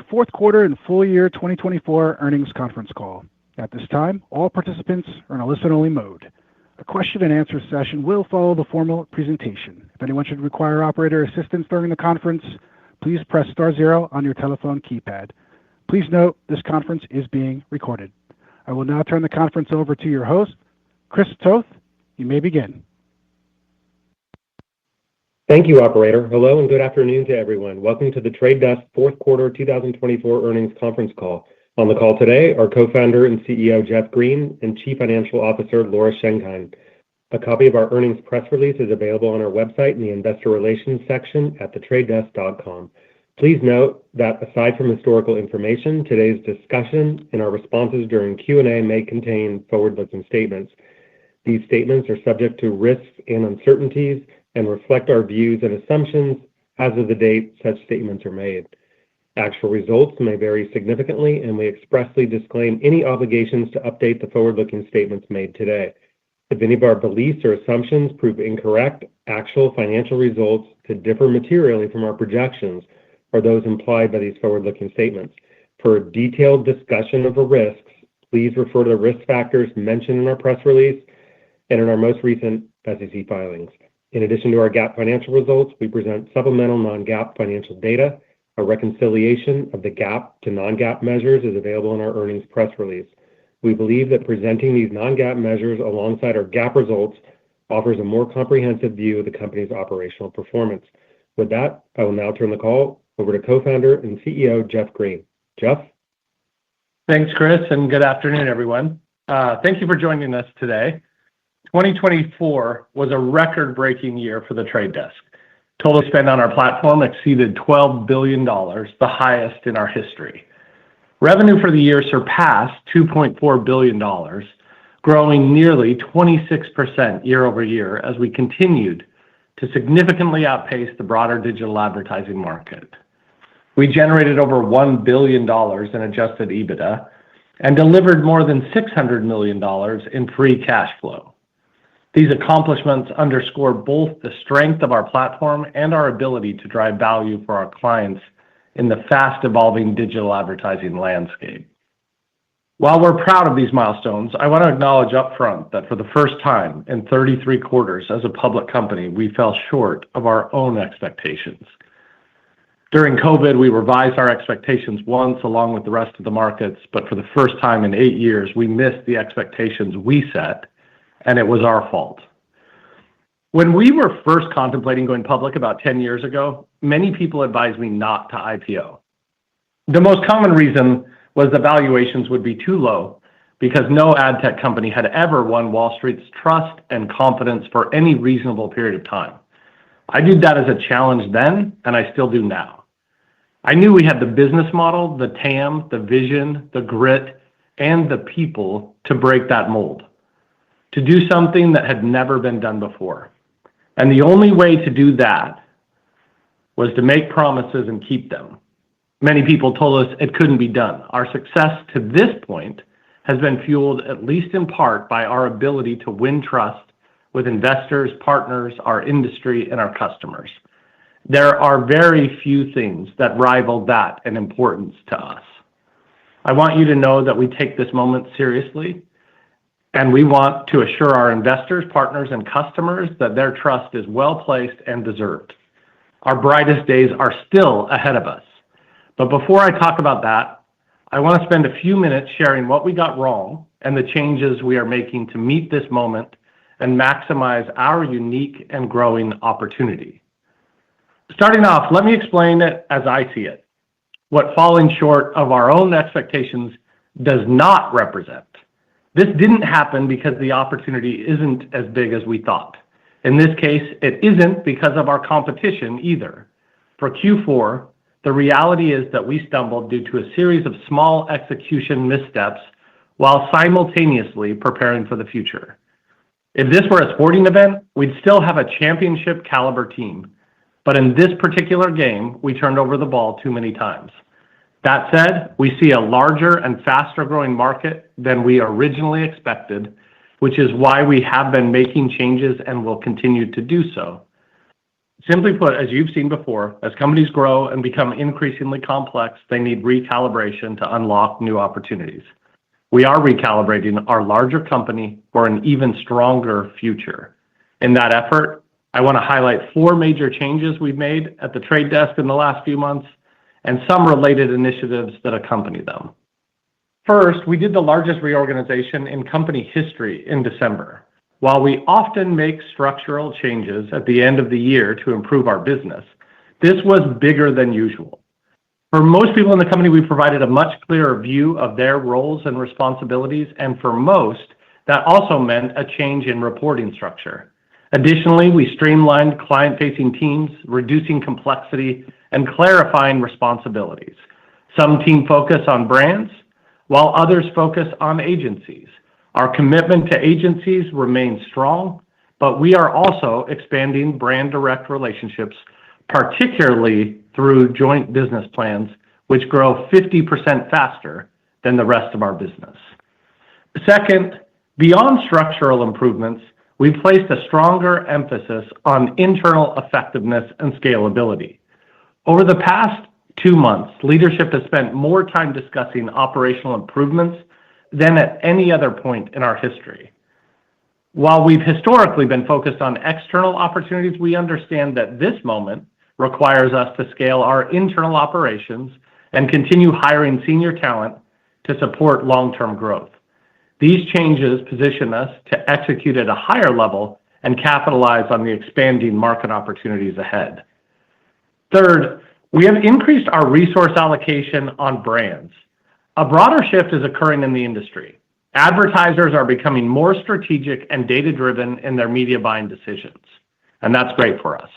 fourth quarter and full year 2024 earnings conference call. At this time, all participants are in a listen-only mode. A question-and-answer session will follow the formal presentation. If anyone should require operator assistance during the conference, please press star zero on your telephone keypad. Please note this conference is being recorded. I will now turn the conference over to your host, Chris Toth. You may begin. Thank you, Operator. Hello and good afternoon to everyone. Welcome to the Trade Desk fourth quarter 2024 earnings conference call. On the call today are co-founder and CEO Jeff Green and Chief Financial Officer Laura Schenkein. A copy of our earnings press release is available on our website in the Investor Relations section at thetradedesk.com. Please note that aside from historical information, today's discussion and our responses during Q&A may contain forward-looking statements. These statements are subject to risks and uncertainties and reflect our views and assumptions as of the date such statements are made. Actual results may vary significantly, and we expressly disclaim any obligations to update the forward-looking statements made today. If any of our beliefs or assumptions prove incorrect, actual financial results could differ materially from our projections or those implied by these forward-looking statements. For a detailed discussion of the risks, please refer to the risk factors mentioned in our press release and in our most recent SEC filings. In addition to our GAAP financial results, we present supplemental non-GAAP financial data. A reconciliation of the GAAP to non-GAAP measures is available in our earnings press release. We believe that presenting these non-GAAP measures alongside our GAAP results offers a more comprehensive view of the company's operational performance. With that, I will now turn the call over to co-founder and CEO Jeff Green. Jeff? Thanks, Chris, and good afternoon, everyone. Thank you for joining us today. 2024 was a record-breaking year for the Trade Desk. Total spend on our platform exceeded $12 billion, the highest in our history. Revenue for the year surpassed $2.4 billion, growing nearly 26% year over year as we continued to significantly outpace the broader digital advertising market. We generated over $1 billion in adjusted EBITDA and delivered more than $600 million in free cash flow. These accomplishments underscore both the strength of our platform and our ability to drive value for our clients in the fast-evolving digital advertising landscape. While we're proud of these milestones, I want to acknowledge upfront that for the first time in 33 quarters as a public company, we fell short of our own expectations. During COVID, we revised our expectations once along with the rest of the markets, but for the first time in 8 years, we missed the expectations we set, and it was our fault. When we were first contemplating going public about 10 years ago, many people advised me not to IPO. The most common reason was the valuations would be too low because no ad tech company had ever won Wall Street's trust and confidence for any reasonable period of time. I viewed that as a challenge then, and I still do now. I knew we had the business model, the TAM, the vision, the grit, and the people to break that mold, to do something that had never been done before. And the only way to do that was to make promises and keep them. Many people told us it couldn't be done. Our success to this point has been fueled, at least in part, by our ability to win trust with investors, partners, our industry, and our customers. There are very few things that rival that in importance to us. I want you to know that we take this moment seriously, and we want to assure our investors, partners, and customers that their trust is well-placed and deserved. Our brightest days are still ahead of us. But before I talk about that, I want to spend a few minutes sharing what we got wrong and the changes we are making to meet this moment and maximize our unique and growing opportunity. Starting off, let me explain it as I see it. What falling short of our own expectations does not represent. This didn't happen because the opportunity isn't as big as we thought. In this case, it isn't because of our competition either. For Q4, the reality is that we stumbled due to a series of small execution missteps while simultaneously preparing for the future. If this were a sporting event, we'd still have a championship caliber team. But in this particular game, we turned over the ball too many times. That said, we see a larger and faster growing market than we originally expected, which is why we have been making changes and will continue to do so. Simply put, as you've seen before, as companies grow and become increasingly complex, they need recalibration to unlock new opportunities. We are recalibrating our larger company for an even stronger future. In that effort, I want to highlight 4 major changes we've made at the trade desk in the last few months and some related initiatives that accompany them. First, we did the largest reorganization in company history in December. While we often make structural changes at the end of the year to improve our business, this was bigger than usual. For most people in the company, we provided a much clearer view of their roles and responsibilities, and for most, that also meant a change in reporting structure. Additionally, we streamlined client-facing teams, reducing complexity and clarifying responsibilities. Some team focus on brands, while others focus on agencies. Our commitment to agencies remains strong, but we are also expanding brand direct relationships, particularly through joint business plans, which grow 50% faster than the rest of our business. Second, beyond structural improvements, we've placed a stronger emphasis on internal effectiveness and scalability. Over the past 2 months, leadership has spent more time discussing operational improvements than at any other point in our history. While we've historically been focused on external opportunities, we understand that this moment requires us to scale our internal operations and continue hiring senior talent to support long-term growth. These changes position us to execute at a higher level and capitalize on the expanding market opportunities ahead. Third, we have increased our resource allocation on brands. A broader shift is occurring in the industry. Advertisers are becoming more strategic and data-driven in their media buying decisions, and that's great for us.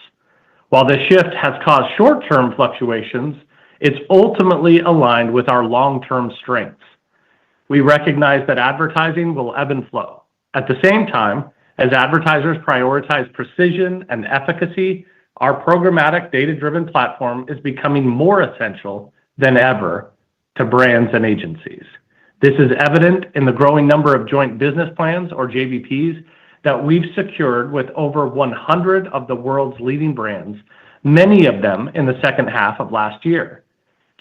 While this shift has caused short-term fluctuations, it's ultimately aligned with our long-term strengths. We recognize that advertising will ebb and flow. At the same time, as advertisers prioritize precision and efficacy, our programmatic data-driven platform is becoming more essential than ever to brands and agencies. This is evident in the growing number of joint business plans, or JBPs, that we've secured with over 100 of the world's leading brands, many of them in the second half of last year.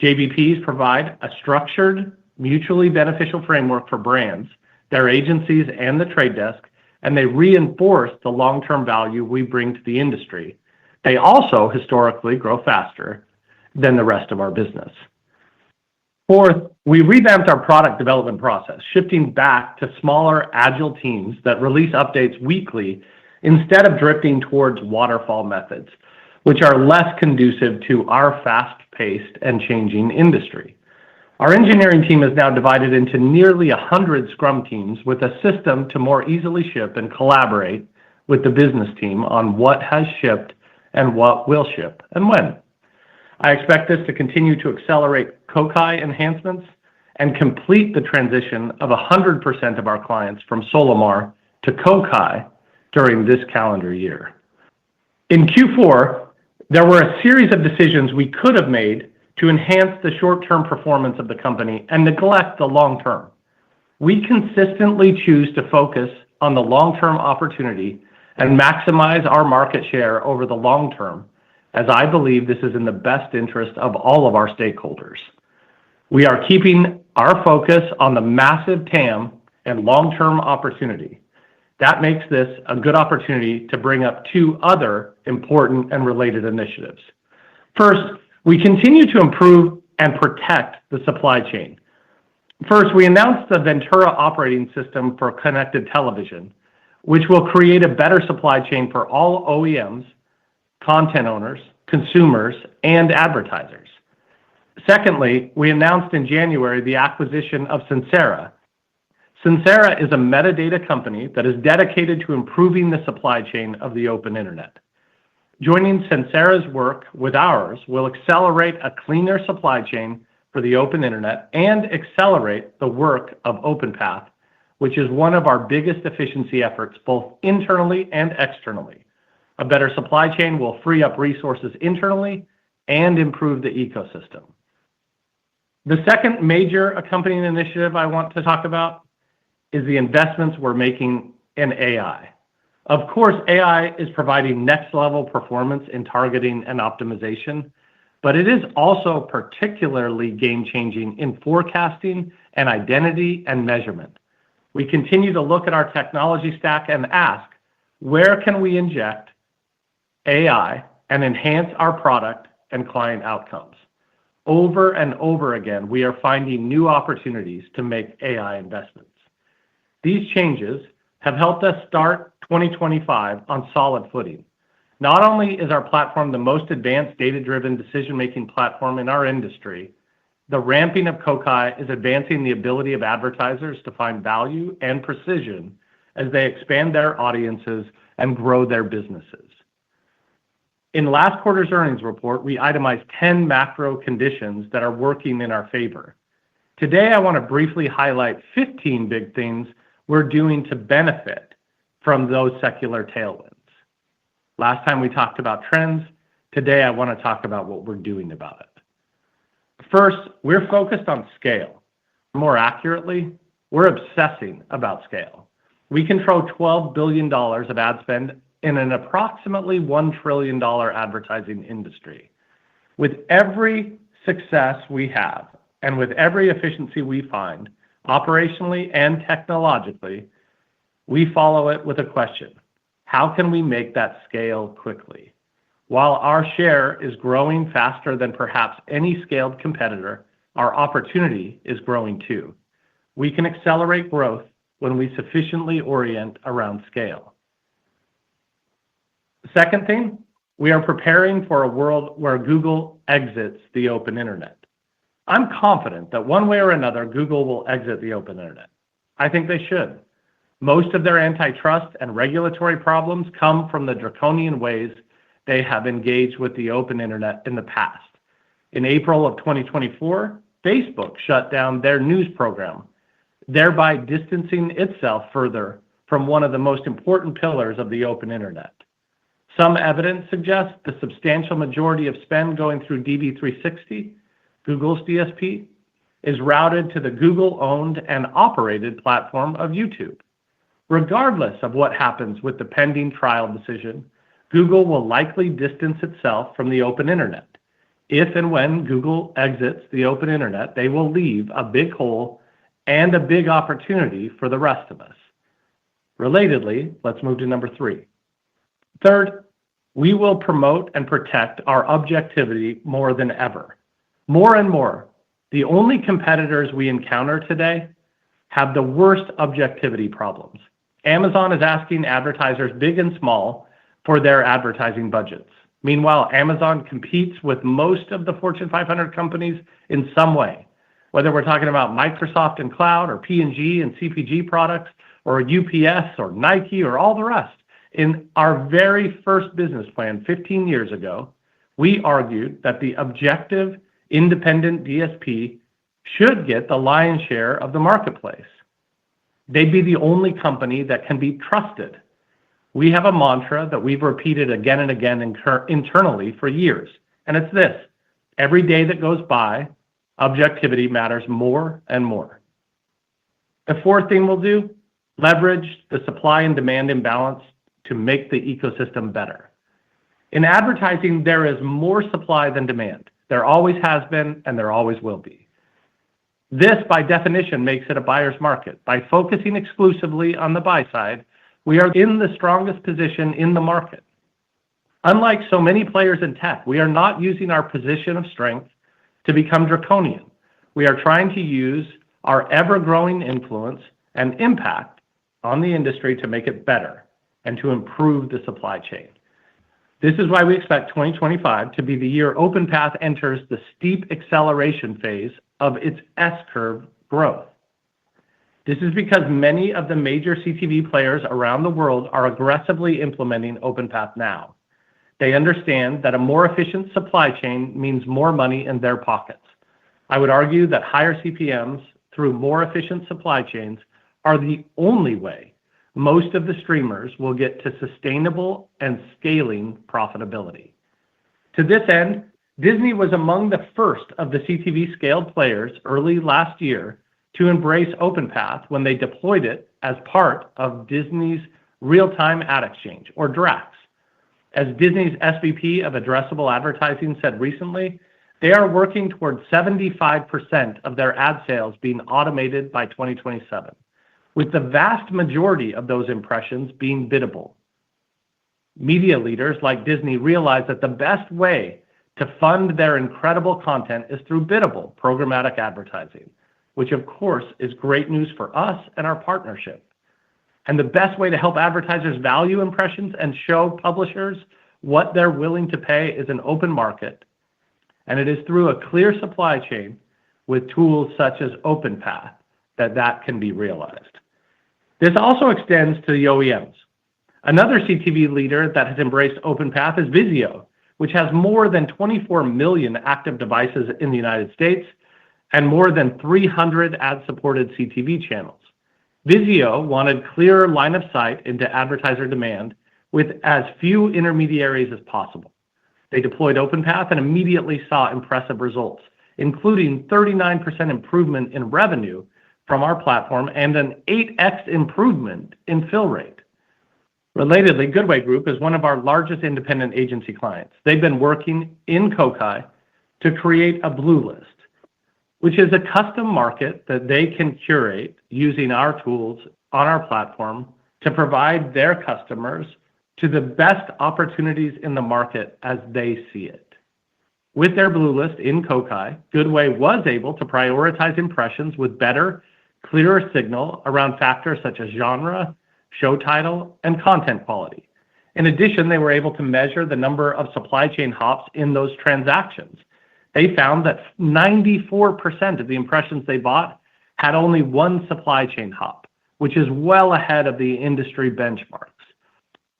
JBPs provide a structured, mutually beneficial framework for brands, their agencies, and the trade desk, and they reinforce the long-term value we bring to the industry. They also historically grow faster than the rest of our business. Fourth, we revamped our product development process, shifting back to smaller, agile teams that release updates weekly instead of drifting towards waterfall methods, which are less conducive to our fast-paced and changing industry. Our engineering team is now divided into nearly 100 Scrum teams with a system to more easily ship and collaborate with the business team on what has shipped and what will ship and when. I expect this to continue to accelerate Kokai enhancements and complete the transition of 100% of our clients from Solimar to Kokai during this calendar year. In Q4, there were a series of decisions we could have made to enhance the short-term performance of the company and neglect the long-term. We consistently choose to focus on the long-term opportunity and maximize our market share over the long term, as I believe this is in the best interest of all of our stakeholders. We are keeping our focus on the massive TAM and long-term opportunity. That makes this a good opportunity to bring up 2 other important and related initiatives. First, we continue to improve and protect the supply chain. First, we announced the Ventura operating system for connected television, which will create a better supply chain for all OEMs, content owners, consumers, and advertisers. Secondly, we announced in January the acquisition of Sincera. Sincera is a metadata company that is dedicated to improving the supply chain of the open internet. Joining Sincera's work with ours will accelerate a cleaner supply chain for the open internet and accelerate the work of OpenPath, which is one of our biggest efficiency efforts, both internally and externally. A better supply chain will free up resources internally and improve the ecosystem. The second major accompanying initiative I want to talk about is the investments we're making in AI. Of course, AI is providing next-level performance in targeting and optimization, but it is also particularly game-changing in forecasting and identity and measurement. We continue to look at our technology stack and ask, where can we inject AI and enhance our product and client outcomes? Over and over again, we are finding new opportunities to make AI investments. These changes have helped us start 2025 on solid footing. Not only is our platform the most advanced data-driven decision-making platform in our industry, the ramping of Kokai is advancing the ability of advertisers to find value and precision as they expand their audiences and grow their businesses. In last quarter's earnings report, we itemized 10 macro conditions that are working in our favor. Today, I want to briefly highlight 15 big things we're doing to benefit from those secular tailwinds. Last time we talked about trends. Today, I want to talk about what we're doing about it. First, we're focused on scale. More accurately, we're obsessing about scale. We control $12 billion of ad spend in an approximately $1 trillion advertising industry. With every success we have and with every efficiency we find, operationally and technologically, we follow it with a question: how can we make that scale quickly? While our share is growing faster than perhaps any scaled competitor, our opportunity is growing too. We can accelerate growth when we sufficiently orient around scale. Second thing, we are preparing for a world where Google exits the open internet. I'm confident that one way or another, Google will exit the open internet. I think they should. Most of their antitrust and regulatory problems come from the draconian ways they have engaged with the open internet in the past. In April of 2024, Facebook shut down their news program, thereby distancing itself further from one of the most important pillars of the open internet. Some evidence suggests the substantial majority of spend going through DV360, Google's DSP, is routed to the Google-owned and operated platform of YouTube. Regardless of what happens with the pending trial decision, Google will likely distance itself from the open internet. If and when Google exits the open internet, they will leave a big hole and a big opportunity for the rest of us. Relatedly, let's move to number 3. Third, we will promote and protect our objectivity more than ever. More and more, the only competitors we encounter today have the worst objectivity problems. Amazon is asking advertisers big and small for their advertising budgets. Meanwhile, Amazon competes with most of the Fortune 500 companies in some way, whether we're talking about Microsoft and cloud or P&G and CPG products or UPS or Nike or all the rest. In our very first business plan 15 years ago, we argued that the objective, independent DSP should get the lion's share of the marketplace. They'd be the only company that can be trusted. We have a mantra that we've repeated again and again internally for years, and it's this: every day that goes by, objectivity matters more and more. The fourth thing we'll do, leverage the supply and demand imbalance to make the ecosystem better. In advertising, there is more supply than demand. There always has been, and there always will be. This, by definition, makes it a buyer's market. By focusing exclusively on the buy side, we are in the strongest position in the market. Unlike so many players in tech, we are not using our position of strength to become draconian. We are trying to use our ever-growing influence and impact on the industry to make it better and to improve the supply chain. This is why we expect 2025 to be the year OpenPath enters the steep acceleration phase of its S-curve growth. This is because many of the major CTV players around the world are aggressively implementing OpenPath now. They understand that a more efficient supply chain means more money in their pockets. I would argue that higher CPMs through more efficient supply chains are the only way most of the streamers will get to sustainable and scaling profitability. To this end, Disney was among the first of the CTV scaled players early last year to embrace OpenPath when they deployed it as part of Disney's real-time ad exchange, or DRAX. As Disney's SVP of Addressable Advertising said recently, they are working toward 75% of their ad sales being automated by 2027, with the vast majority of those impressions being biddable. Media leaders like Disney realize that the best way to fund their incredible content is through biddable programmatic advertising, which of course is great news for us and our partnership. And the best way to help advertisers value impressions and show publishers what they're willing to pay is an open market. And it is through a clear supply chain with tools such as OpenPath that can be realized. This also extends to the OEMs. Another CTV leader that has embraced OpenPath is Vizio, which has more than 24 million active devices in the United States and more than 300 ad-supported CTV channels. Vizio wanted clearer line of sight into advertiser demand with as few intermediaries as possible. They deployed OpenPath and immediately saw impressive results, including 39% improvement in revenue from our platform and an 8x improvement in fill rate. Relatedly, Goodway Group is one of our largest independent agency clients. They've been working in Kokai to create a blue list, which is a custom market that they can curate using our tools on our platform to provide their customers to the best opportunities in the market as they see it. With their blue list in Kokai, Goodway was able to prioritize impressions with better, clearer signal around factors such as genre, show title, and content quality. In addition, they were able to measure the number of supply chain hops in those transactions. They found that 94% of the impressions they bought had only one supply chain hop, which is well ahead of the industry benchmarks.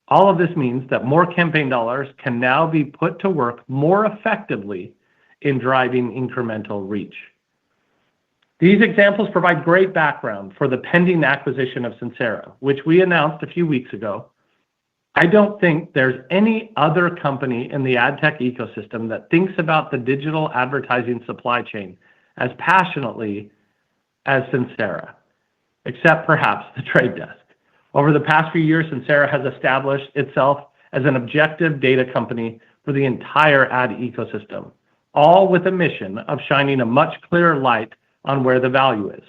All of this means that more campaign dollars can now be put to work more effectively in driving incremental reach. These examples provide great background for the pending acquisition of Sincera, which we announced a few weeks ago. I don't think there's any other company in the ad tech ecosystem that thinks about the digital advertising supply chain as passionately as Sincera, except perhaps the Trade Desk. Over the past few years, Sincera has established itself as an objective data company for the entire ad ecosystem, all with a mission of shining a much clearer light on where the value is,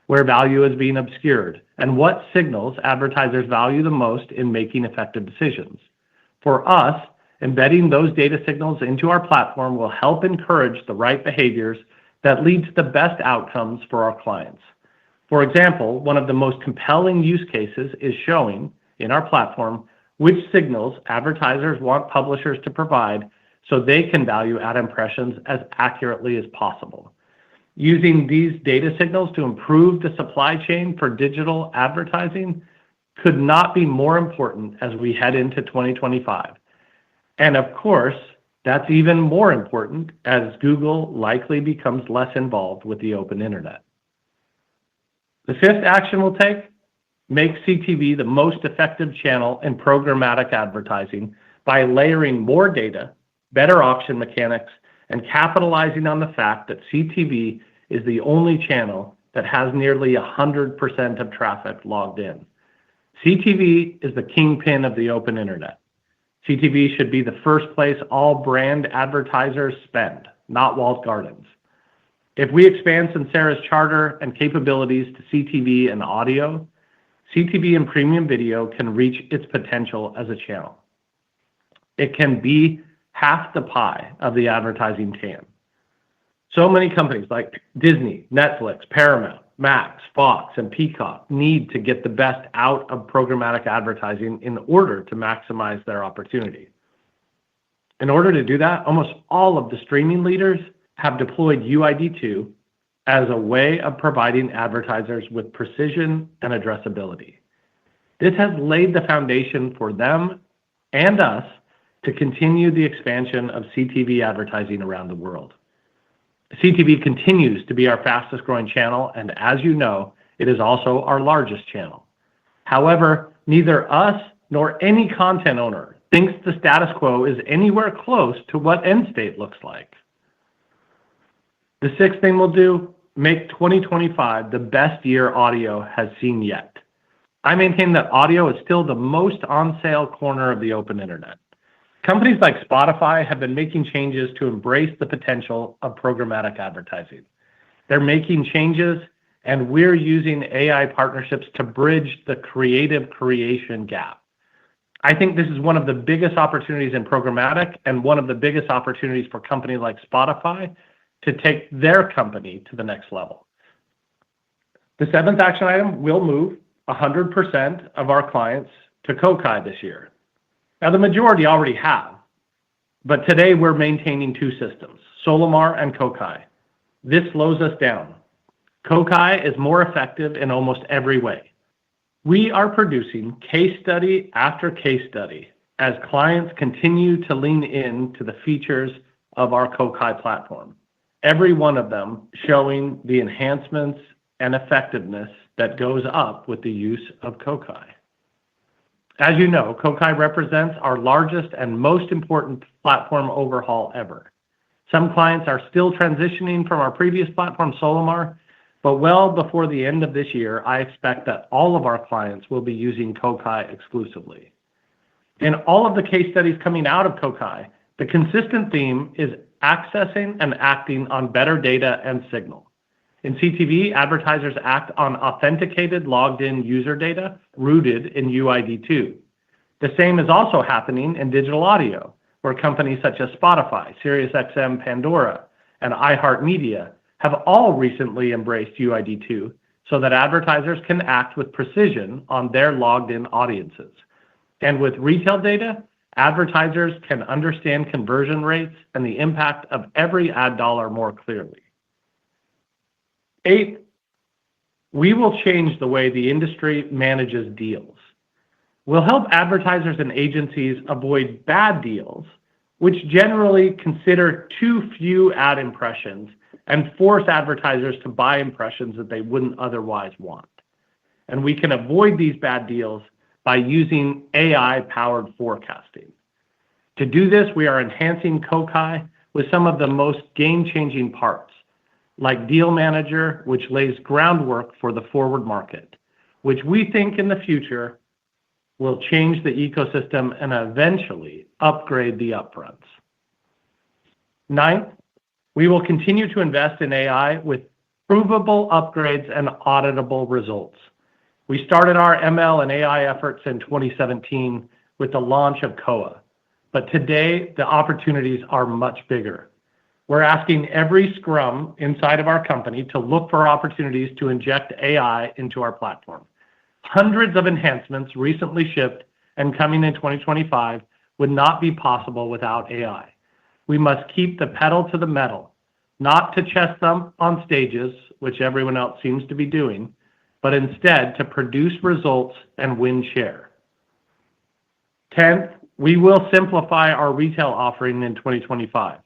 where value is being obscured, and what signals advertisers value the most in making effective decisions. For us, embedding those data signals into our platform will help encourage the right behaviors that lead to the best outcomes for our clients. For example, one of the most compelling use cases is showing in our platform which signals advertisers want publishers to provide so they can value ad impressions as accurately as possible. Using these data signals to improve the supply chain for digital advertising could not be more important as we head into 2025. And of course, that's even more important as Google likely becomes less involved with the open internet. The fifth action we'll take: make CTV the most effective channel in programmatic advertising by layering more data, better auction mechanics, and capitalizing on the fact that CTV is the only channel that has nearly 100% of traffic logged in. CTV is the kingpin of the open internet. CTV should be the first place all brand advertisers spend, not walled gardens. If we expand Sincera's charter and capabilities to CTV and audio, CTV and premium video can reach its potential as a channel. It can be half the pie of the advertising TAM. So many companies like Disney, Netflix, Paramount, Max, Fox, and Peacock need to get the best out of programmatic advertising in order to maximize their opportunity. In order to do that, almost all of the streaming leaders have deployed UID2 as a way of providing advertisers with precision and addressability. This has laid the foundation for them and us to continue the expansion of CTV advertising around the world. CTV continues to be our fastest growing channel, and as you know, it is also our largest channel. However, neither us nor any content owner thinks the status quo is anywhere close to what end state looks like. The sixth thing we'll do: make 2025 the best year audio has seen yet. I maintain that audio is still the most on-sale corner of the open internet. Companies like Spotify have been making changes to embrace the potential of programmatic advertising. They're making changes, and we're using AI partnerships to bridge the creative creation gap. I think this is one of the biggest opportunities in programmatic and one of the biggest opportunities for companies like Spotify to take their company to the next level. The seventh action item will move 100% of our clients to Kokai this year. Now, the majority already have, but today we're maintaining two systems, Solimar and Kokai. This slows us down. Kokai is more effective in almost every way. We are producing case study after case study as clients continue to lean into the features of our Kokai platform, every one of them showing the enhancements and effectiveness that goes up with the use of Kokai. As you know, Kokai represents our largest and most important platform overhaul ever. Some clients are still transitioning from our previous platform, Solimar, but well before the end of this year, I expect that all of our clients will be using Kokai exclusively. In all of the case studies coming out of Kokai, the consistent theme is accessing and acting on better data and signal. In CTV, advertisers act on authenticated logged-in user data rooted in UID2. The same is also happening in digital audio, where companies such as Spotify, SiriusXM, Pandora, and iHeartMedia have all recently embraced UID2 so that advertisers can act with precision on their logged-in audiences. And with retail data, advertisers can understand conversion rates and the impact of every ad dollar more clearly. 8, we will change the way the industry manages deals. We'll help advertisers and agencies avoid bad deals, which generally consider too few ad impressions and force advertisers to buy impressions that they wouldn't otherwise want. And we can avoid these bad deals by using AI-powered forecasting. To do this, we are enhancing Kokai with some of the most game-changing parts, like Deal Manager, which lays groundwork for the forward market, which we think in the future will change the ecosystem and eventually upgrade the upfronts. 9th, we will continue to invest in AI with provable upgrades and auditable results. We started our ML and AI efforts in 2017 with the launch of Koa, but today the opportunities are much bigger. We're asking every scrum inside of our company to look for opportunities to inject AI into our platform. Hundreds of enhancements recently shipped and coming in 2025 would not be possible without AI. We must keep the pedal to the metal, not to chest thump on stages, which everyone else seems to be doing, but instead to produce results and win share. 10th, we will simplify our retail offering in 2025.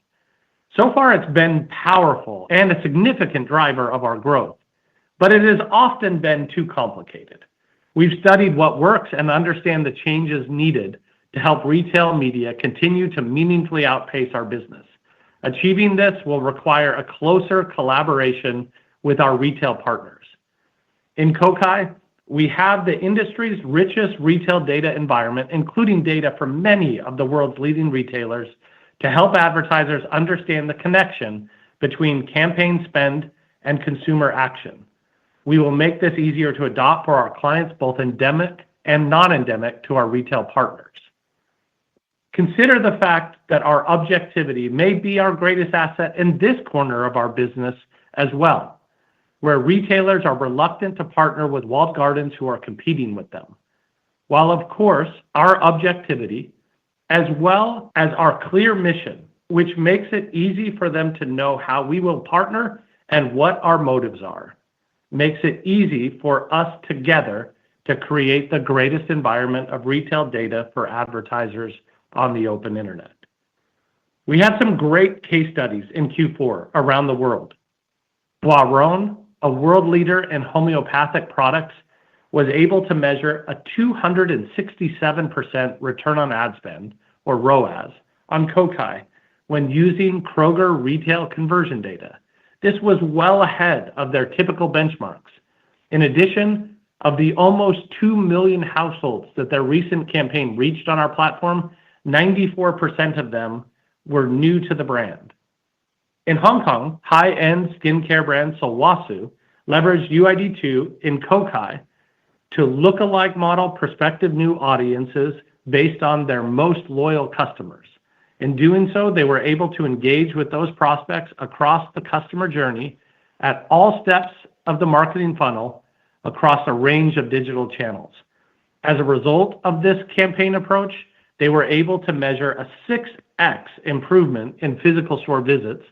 So far, it's been powerful and a significant driver of our growth, but it has often been too complicated. We've studied what works and understand the changes needed to help retail media continue to meaningfully outpace our business. Achieving this will require a closer collaboration with our retail partners. In Kokai, we have the industry's richest retail data environment, including data from many of the world's leading retailers, to help advertisers understand the connection between campaign spend and consumer action. We will make this easier to adopt for our clients, both endemic and non-endemic, to our retail partners. Consider the fact that our objectivity may be our greatest asset in this corner of our business as well, where retailers are reluctant to partner with walled gardens who are competing with them. While, of course, our objectivity, as well as our clear mission, which makes it easy for them to know how we will partner and what our motives are, makes it easy for us together to create the greatest environment of retail data for advertisers on the open internet. We had some great case studies in Q4 around the world. Boiron, a world leader in homeopathic products, was able to measure a 267% return on ad spend, or ROAS, on Kokai when using Kroger retail conversion data. This was well ahead of their typical benchmarks. In addition, Of the almost 2 million households that their recent campaign reached on our platform, 94% of them were new to the brand. In Hong Kong, high-end skincare brand Solwasu leveraged UID2 in Kokai to look-alike model prospective new audiences based on their most loyal customers. In doing so, they were able to engage with those prospects across the customer journey at all steps of the marketing funnel across a range of digital channels. As a result of this campaign approach, they were able to measure a 6x improvement in physical store visits,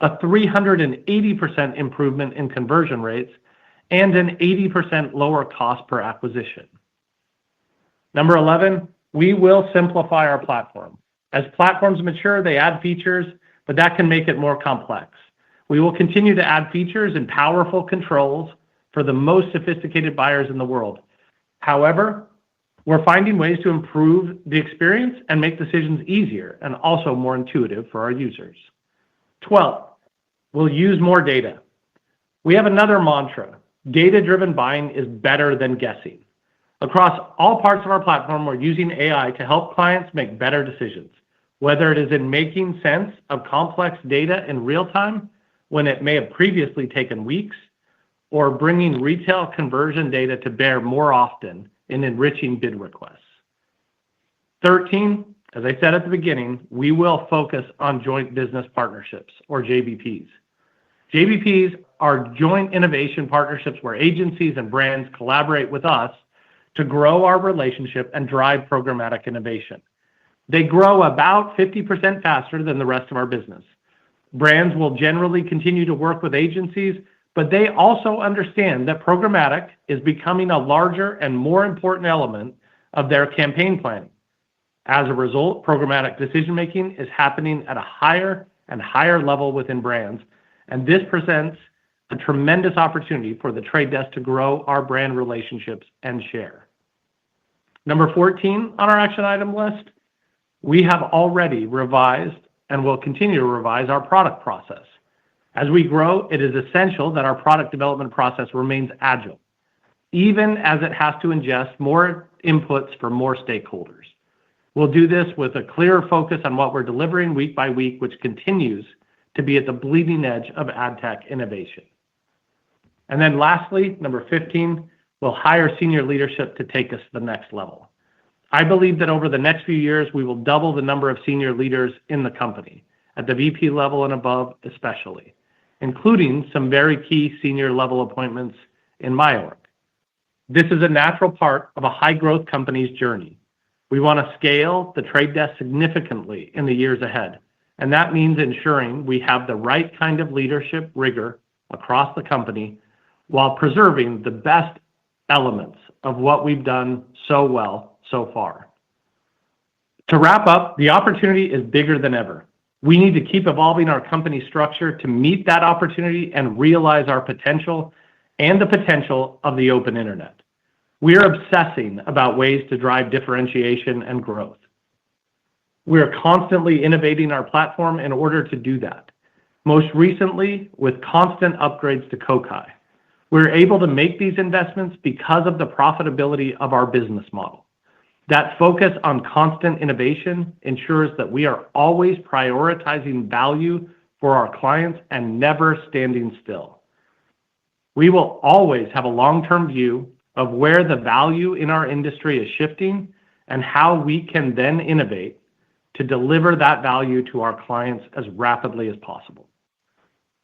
a 380% improvement in conversion rates, and an 80% lower cost per acquisition. Number 11, we will simplify our platform. As platforms mature, they add features, but that can make it more complex. We will continue to add features and powerful controls for the most sophisticated buyers in the world. However, we're finding ways to improve the experience and make decisions easier and also more intuitive for our users. 12, we'll use more data. We have another mantra: data-driven buying is better than guessing. Across all parts of our platform, we're using AI to help clients make better decisions, whether it is in making sense of complex data in real time when it may have previously taken weeks, or bringing retail conversion data to bear more often in enriching bid requests. 13, as I said at the beginning, we will focus on joint business partnerships, or JBPs. JBPs are joint innovation partnerships where agencies and brands collaborate with us to grow our relationship and drive programmatic innovation. They grow about 50% faster than the rest of our business. Brands will generally continue to work with agencies, but they also understand that programmatic is becoming a larger and more important element of their campaign planning. As a result, programmatic decision-making is happening at a higher and higher level within brands, and this presents a tremendous opportunity for the Trade Desk to grow our brand relationships and share. Number 14 on our action item list, we have already revised and will continue to revise our product process. As we grow, it is essential that our product development process remains agile, even as it has to ingest more inputs from more stakeholders. We'll do this with a clear focus on what we're delivering week by week, which continues to be at the bleeding edge of ad tech innovation. And then lastly, number 15, we'll hire senior leadership to take us to the next level. I believe that over the next few years, we will double the number of senior leaders in the company, at the VP level and above especially, including some very key senior level appointments in my org. This is a natural part of a high-growth company's journey. We want to scale the Trade Desk significantly in the years ahead, and that means ensuring we have the right kind of leadership rigor across the company while preserving the best elements of what we've done so well so far. To wrap up, the opportunity is bigger than ever. We need to keep evolving our company structure to meet that opportunity and realize our potential and the potential of the open internet. We are obsessing about ways to drive differentiation and growth. We are constantly innovating our platform in order to do that, most recently with constant upgrades to Kokai. We're able to make these investments because of the profitability of our business model. That focus on constant innovation ensures that we are always prioritizing value for our clients and never standing still. We will always have a long-term view of where the value in our industry is shifting and how we can then innovate to deliver that value to our clients as rapidly as possible.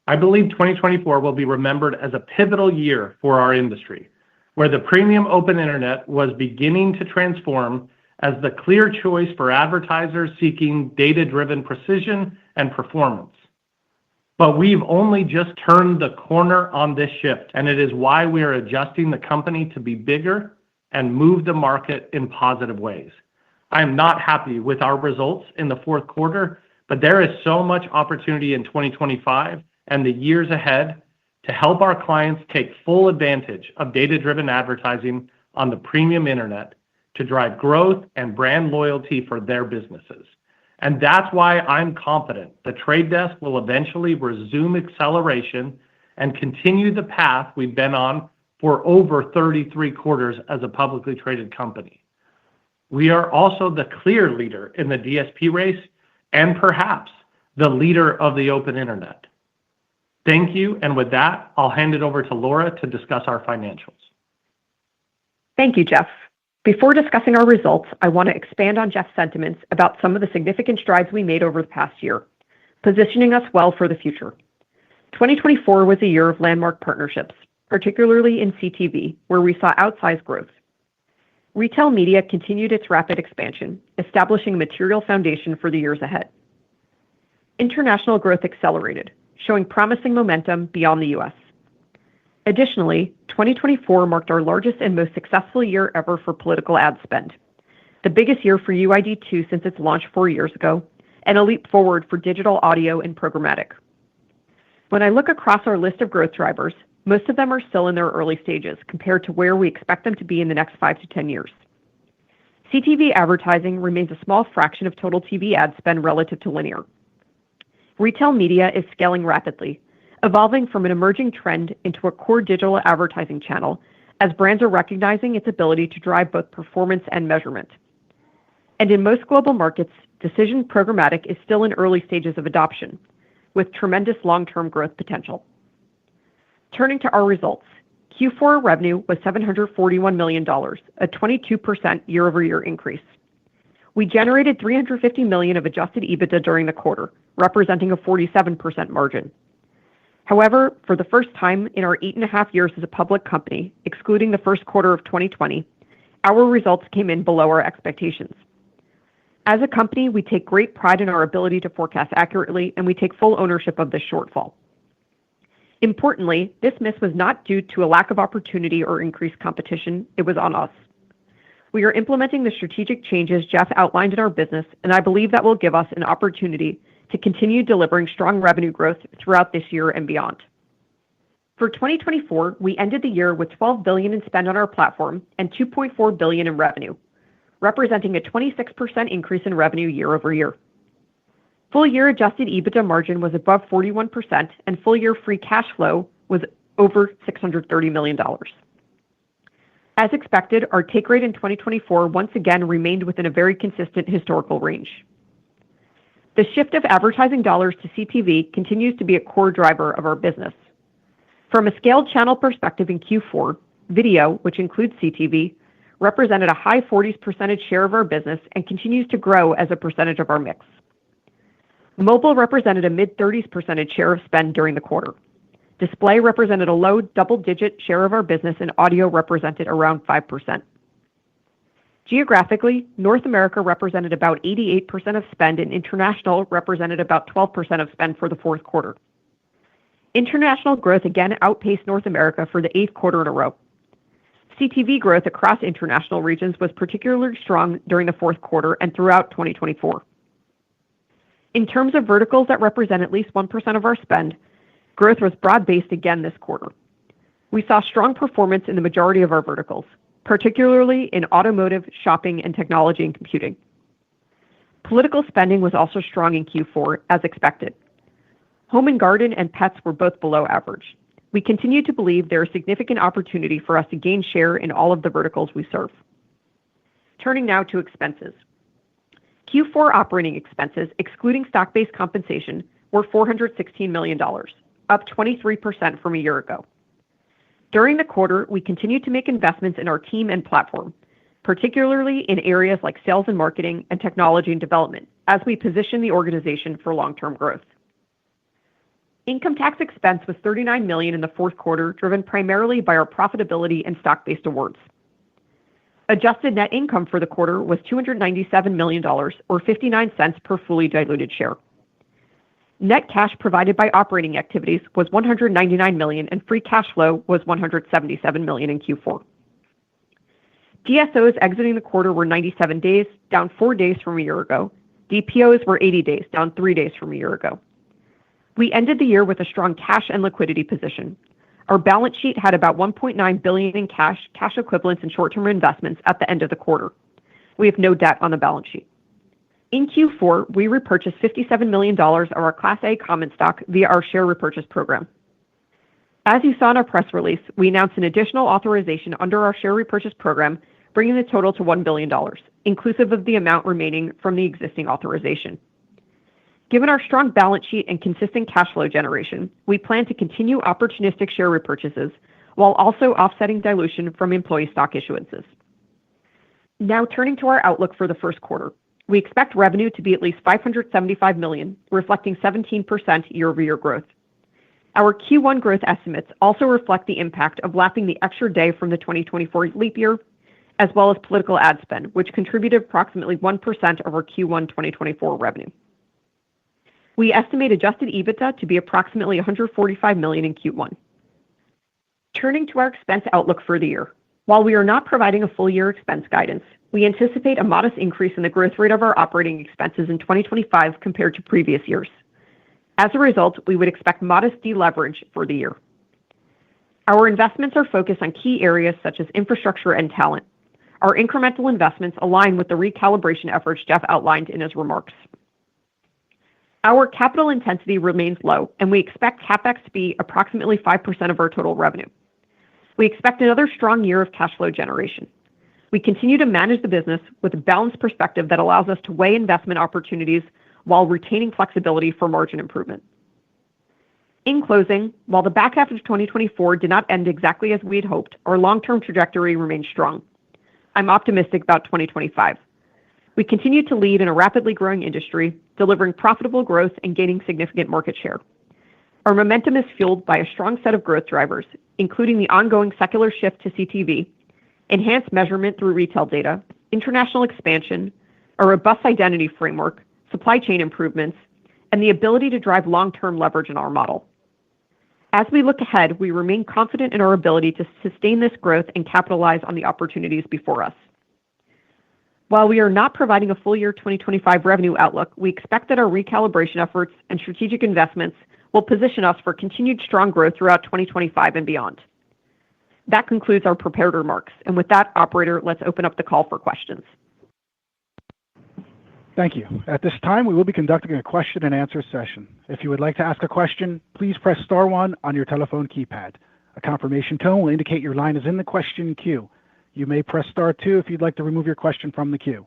I believe 2024 will be remembered as a pivotal year for our industry, where the premium open internet was beginning to transform as the clear choice for advertisers seeking data-driven precision and performance. But we've only just turned the corner on this shift, and it is why we are adjusting the company to be bigger and move the market in positive ways. I am not happy with our results in the fourth quarter, but there is so much opportunity in 2025 and the years ahead to help our clients take full advantage of data-driven advertising on the premium internet to drive growth and brand loyalty for their businesses. And that's why I'm confident the Trade Desk will eventually resume acceleration and continue the path we've been on for over 33 quarters as a publicly traded company. We are also the clear leader in the DSP race and perhaps the leader of the open internet. Thank you, and with that, I'll hand it over to Laura to discuss our financials. Thank you, Jeff. Before discussing our results, I want to expand on Jeff's sentiments about some of the significant strides we made over the past year, positioning us well for the future. 2024 was a year of landmark partnerships, particularly in CTV, where we saw outsized growth. Retail media continued its rapid expansion, establishing a material foundation for the years ahead. International growth accelerated, showing promising momentum beyond the U.S. Additionally, 2024 marked our largest and most successful year ever for political ad spend, the biggest year for UID2 since its launch 4 years ago, and a leap forward for digital audio and programmatic. When I look across our list of growth drivers, most of them are still in their early stages compared to where we expect them to be in the next 5 to 10 years. CTV advertising remains a small fraction of total TV ad spend relative to linear. Retail media is scaling rapidly, evolving from an emerging trend into a core digital advertising channel as brands are recognizing its ability to drive both performance and measurement. And in most global markets, decision programmatic is still in early stages of adoption, with tremendous long-term growth potential. Turning to our results, Q4 revenue was $741 million, a 22% year-over-year increase. We generated $350 million of adjusted EBITDA during the quarter, representing a 47% margin. However, for the first time in our 8.5 years as a public company, excluding the first quarter of 2020, our results came in below our expectations. As a company, we take great pride in our ability to forecast accurately, and we take full ownership of this shortfall. Importantly, this miss was not due to a lack of opportunity or increased competition. It was on us. We are implementing the strategic changes Jeff outlined in our business, and I believe that will give us an opportunity to continue delivering strong revenue growth throughout this year and beyond. For 2024, we ended the year with $12 billion in spend on our platform and $2.4 billion in revenue, representing a 26% increase in revenue year-over-year. Full-year adjusted EBITDA margin was above 41%, and full-year free cash flow was over $630 million. As expected, our take rate in 2024 once again remained within a very consistent historical range. The shift of advertising dollars to CTV continues to be a core driver of our business. From a scaled channel perspective in Q4, video, which includes CTV, represented a high 40s% share of our business and continues to grow as a percentage of our mix. Mobile represented a mid-30s% share of spend during the quarter. Display represented a low double-digit share of our business, and audio represented around 5%. Geographically, North America represented about 88% of spend, and international represented about 12% of spend for the fourth quarter. International growth again outpaced North America for the 8th quarter in a row. CTV growth across international regions was particularly strong during the fourth quarter and throughout 2024. In terms of verticals that represent at least 1% of our spend, growth was broad-based again this quarter. We saw strong performance in the majority of our verticals, particularly in automotive, shopping, and technology and computing. Political spending was also strong in Q4, as expected. Home and garden and pets were both below average. We continue to believe there is significant opportunity for us to gain share in all of the verticals we serve. Turning now to expenses. Q4 operating expenses, excluding stock-based compensation, were $416 million, up 23% from a year ago. During the quarter, we continued to make investments in our team and platform, particularly in areas like sales and marketing and technology and development, as we position the organization for long-term growth. Income tax expense was $39 million in the fourth quarter, driven primarily by our profitability and stock-based awards. Adjusted net income for the quarter was $297 million, or 59 cents per fully diluted share. Net cash provided by operating activities was $199 million, and free cash flow was $177 million in Q4. DSOs exiting the quarter were 97 days, down 4 days from a year ago. DPOs were 80 days, down 3 days from a year ago. We ended the year with a strong cash and liquidity position. Our balance sheet had about $1.9 billion in cash, cash equivalents, and short-term investments at the end of the quarter. We have no debt on the balance sheet. In Q4, we repurchased $57 million of our Class A common stock via our share repurchase program. As you saw in our press release, we announced an additional authorization under our share repurchase program, bringing the total to $1 billion, inclusive of the amount remaining from the existing authorization. Given our strong balance sheet and consistent cash flow generation, we plan to continue opportunistic share repurchases while also offsetting dilution from employee stock issuances. Now turning to our outlook for the first quarter. We expect revenue to be at least $575 million, reflecting 17% year-over-year growth. Our Q1 growth estimates also reflect the impact of lapping the extra day from the 2024 leap year, as well as political ad spend, which contributed approximately 1% of our Q1 2024 revenue. We estimate adjusted EBITDA to be approximately $145 million in Q1. Turning to our expense outlook for the year. While we are not providing a full-year expense guidance, we anticipate a modest increase in the growth rate of our operating expenses in 2025 compared to previous years. As a result, we would expect modest deleverage for the year. Our investments are focused on key areas such as infrastructure and talent. Our incremental investments align with the recalibration efforts Jeff outlined in his remarks. Our capital intensity remains low, and we expect CapEx to be approximately 5% of our total revenue. We expect another strong year of cash flow generation. We continue to manage the business with a balanced perspective that allows us to weigh investment opportunities while retaining flexibility for margin improvement. In closing, while the back half of 2024 did not end exactly as we had hoped, our long-term trajectory remains strong. I'm optimistic about 2025. We continue to lead in a rapidly growing industry, delivering profitable growth and gaining significant market share. Our momentum is fueled by a strong set of growth drivers, including the ongoing secular shift to CTV, enhanced measurement through retail data, international expansion, a robust identity framework, supply chain improvements, and the ability to drive long-term leverage in our model. As we look ahead, we remain confident in our ability to sustain this growth and capitalize on the opportunities before us. While we are not providing a full-year 2025 revenue outlook, we expect that our recalibration efforts and strategic investments will position us for continued strong growth throughout 2025 and beyond. That concludes our prepared remarks. And with that, operator, let's open up the call for questions. Thank you. At this time, we will be conducting a question-and-answer session. If you would like to ask a question, please press star one on your telephone keypad. A confirmation tone will indicate your line is in the question queue. You may press star two if you'd like to remove your question from the queue.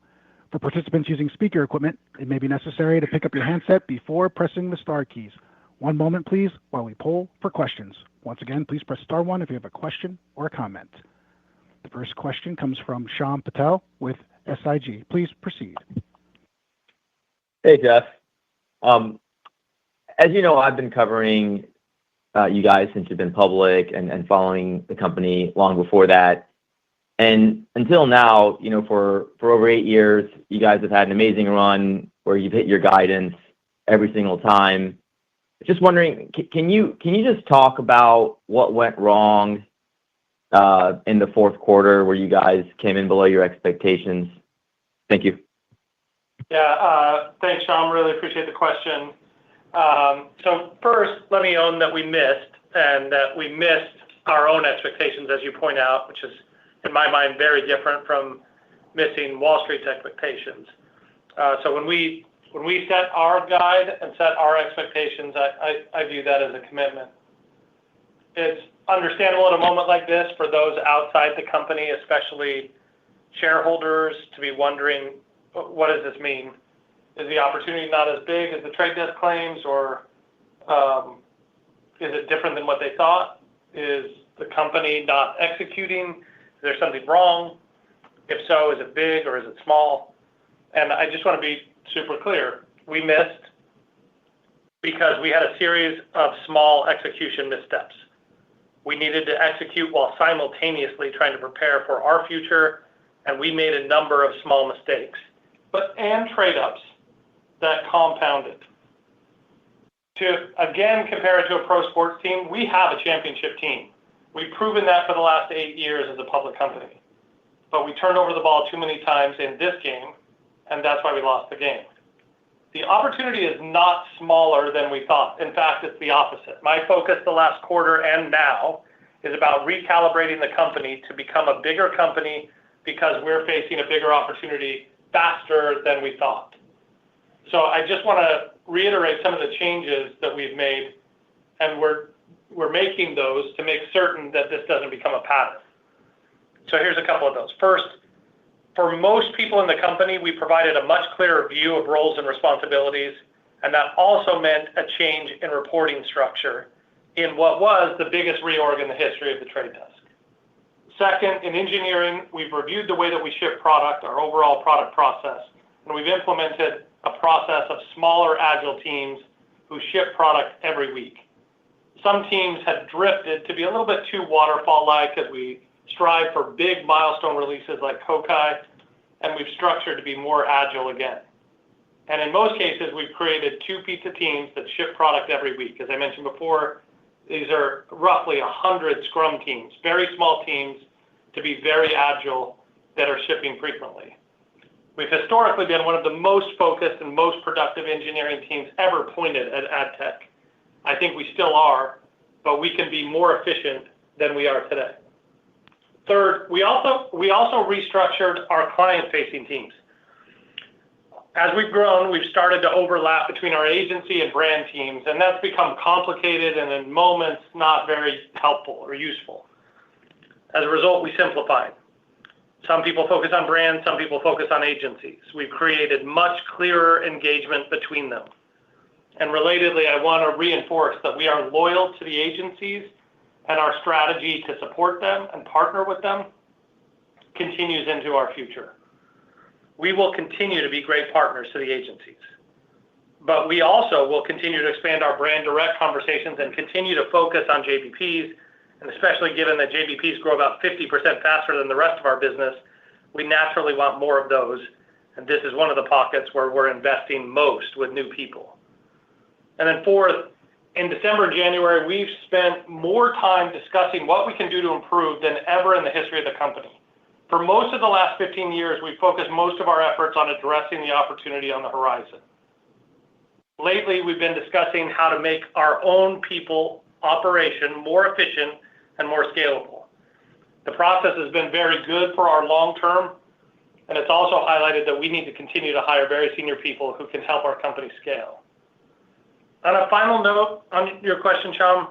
For participants using speaker equipment, it may be necessary to pick up your handset before pressing the star keys. One moment, please, while we poll for questions. Once again, please press star one if you have a question or a comment. The first question comes from Shyam Patil with SIG. Please proceed. Hey, Jeff. As you know, I've been covering you guys since you've been public and following the company long before that. And until now, for over 8 years, you guys have had an amazing run where you've hit your guidance every single time. Just wondering, can you just talk about what went wrong in the fourth quarter where you guys came in below your expectations? Thank you. Yeah, thanks, Shyam. Really appreciate the question. So first, let me own that we missed our own expectations, as you point out, which is, in my mind, very different from missing Wall Street's expectations. So when we set our guide and set our expectations, I view that as a commitment. It's understandable at a moment like this for those outside the company, especially shareholders, to be wondering, what does this mean? Is the opportunity not as big as the Trade Desk claims, or is it different than what they thought? Is the company not executing? Is there something wrong? If so, is it big or is it small? And I just want to be super clear. We missed because we had a series of small execution missteps. We needed to execute while simultaneously trying to prepare for our future, and we made a number of small mistakes, and trade-ups that compounded. To, again, compare it to a pro sports team, we have a championship team. We've proven that for the last 8 years as a public company. But we turned over the ball too many times in this game, and that's why we lost the game. The opportunity is not smaller than we thought. In fact, it's the opposite. My focus the last quarter and now is about recalibrating the company to become a bigger company because we're facing a bigger opportunity faster than we thought. So I just want to reiterate some of the changes that we've made, and we're we're making those to make certain that this doesn't become a pattern. So here's a couple of those. First, for most people in the company, we provided a much clearer view of roles and responsibilities, and that also meant a change in reporting structure in what was the biggest reorg in the history of the trade desk. Second, in engineering, we've reviewed the way that we ship product, our overall product process, and we've implemented a process of smaller agile teams who ship product every week. Some teams have drifted to be a little bit too waterfall-like as we strive for big milestone releases like Kokai, and we've structured to be more agile again. And in most cases, we've created 2 pizza teams that ship product every week. As I mentioned before, these are roughly 100 scrum teams, very small teams to be very agile that are shipping frequently. We've historically been one of the most focused and most productive engineering teams ever appointed at AdTech. I think we still are, but we can be more efficient than we are today. Third, we also restructured our client-facing teams. As we've grown, we've started to overlap between our agency and brand teams, and that's become complicated and in moments not very helpful or useful. As a result, we simplified. Some people focus on brands, some people focus on agencies. We've created much clearer engagement between them. And relatedly, I want to reinforce that we are loyal to the agencies, and our strategy to support them and partner with them continues into our future. We will continue to be great partners to the agencies, but we also will continue to expand our brand direct conversations and continue to focus on JBPs, and especially given that JBPs grow about 50% faster than the rest of our business, we naturally want more of those, and this is one of the pockets where we're investing most with new people. And then fourth, in December and January, we've spent more time discussing what we can do to improve than ever in the history of the company. For most of the last 15 years, we've focused most of our efforts on addressing the opportunity on the horizon. Lately, we've been discussing how to make our own people operation more efficient and more scalable. The process has been very good for our long term, and it's also highlighted that we need to continue to hire very senior people who can help our company scale. On a final note on your question, Shyam,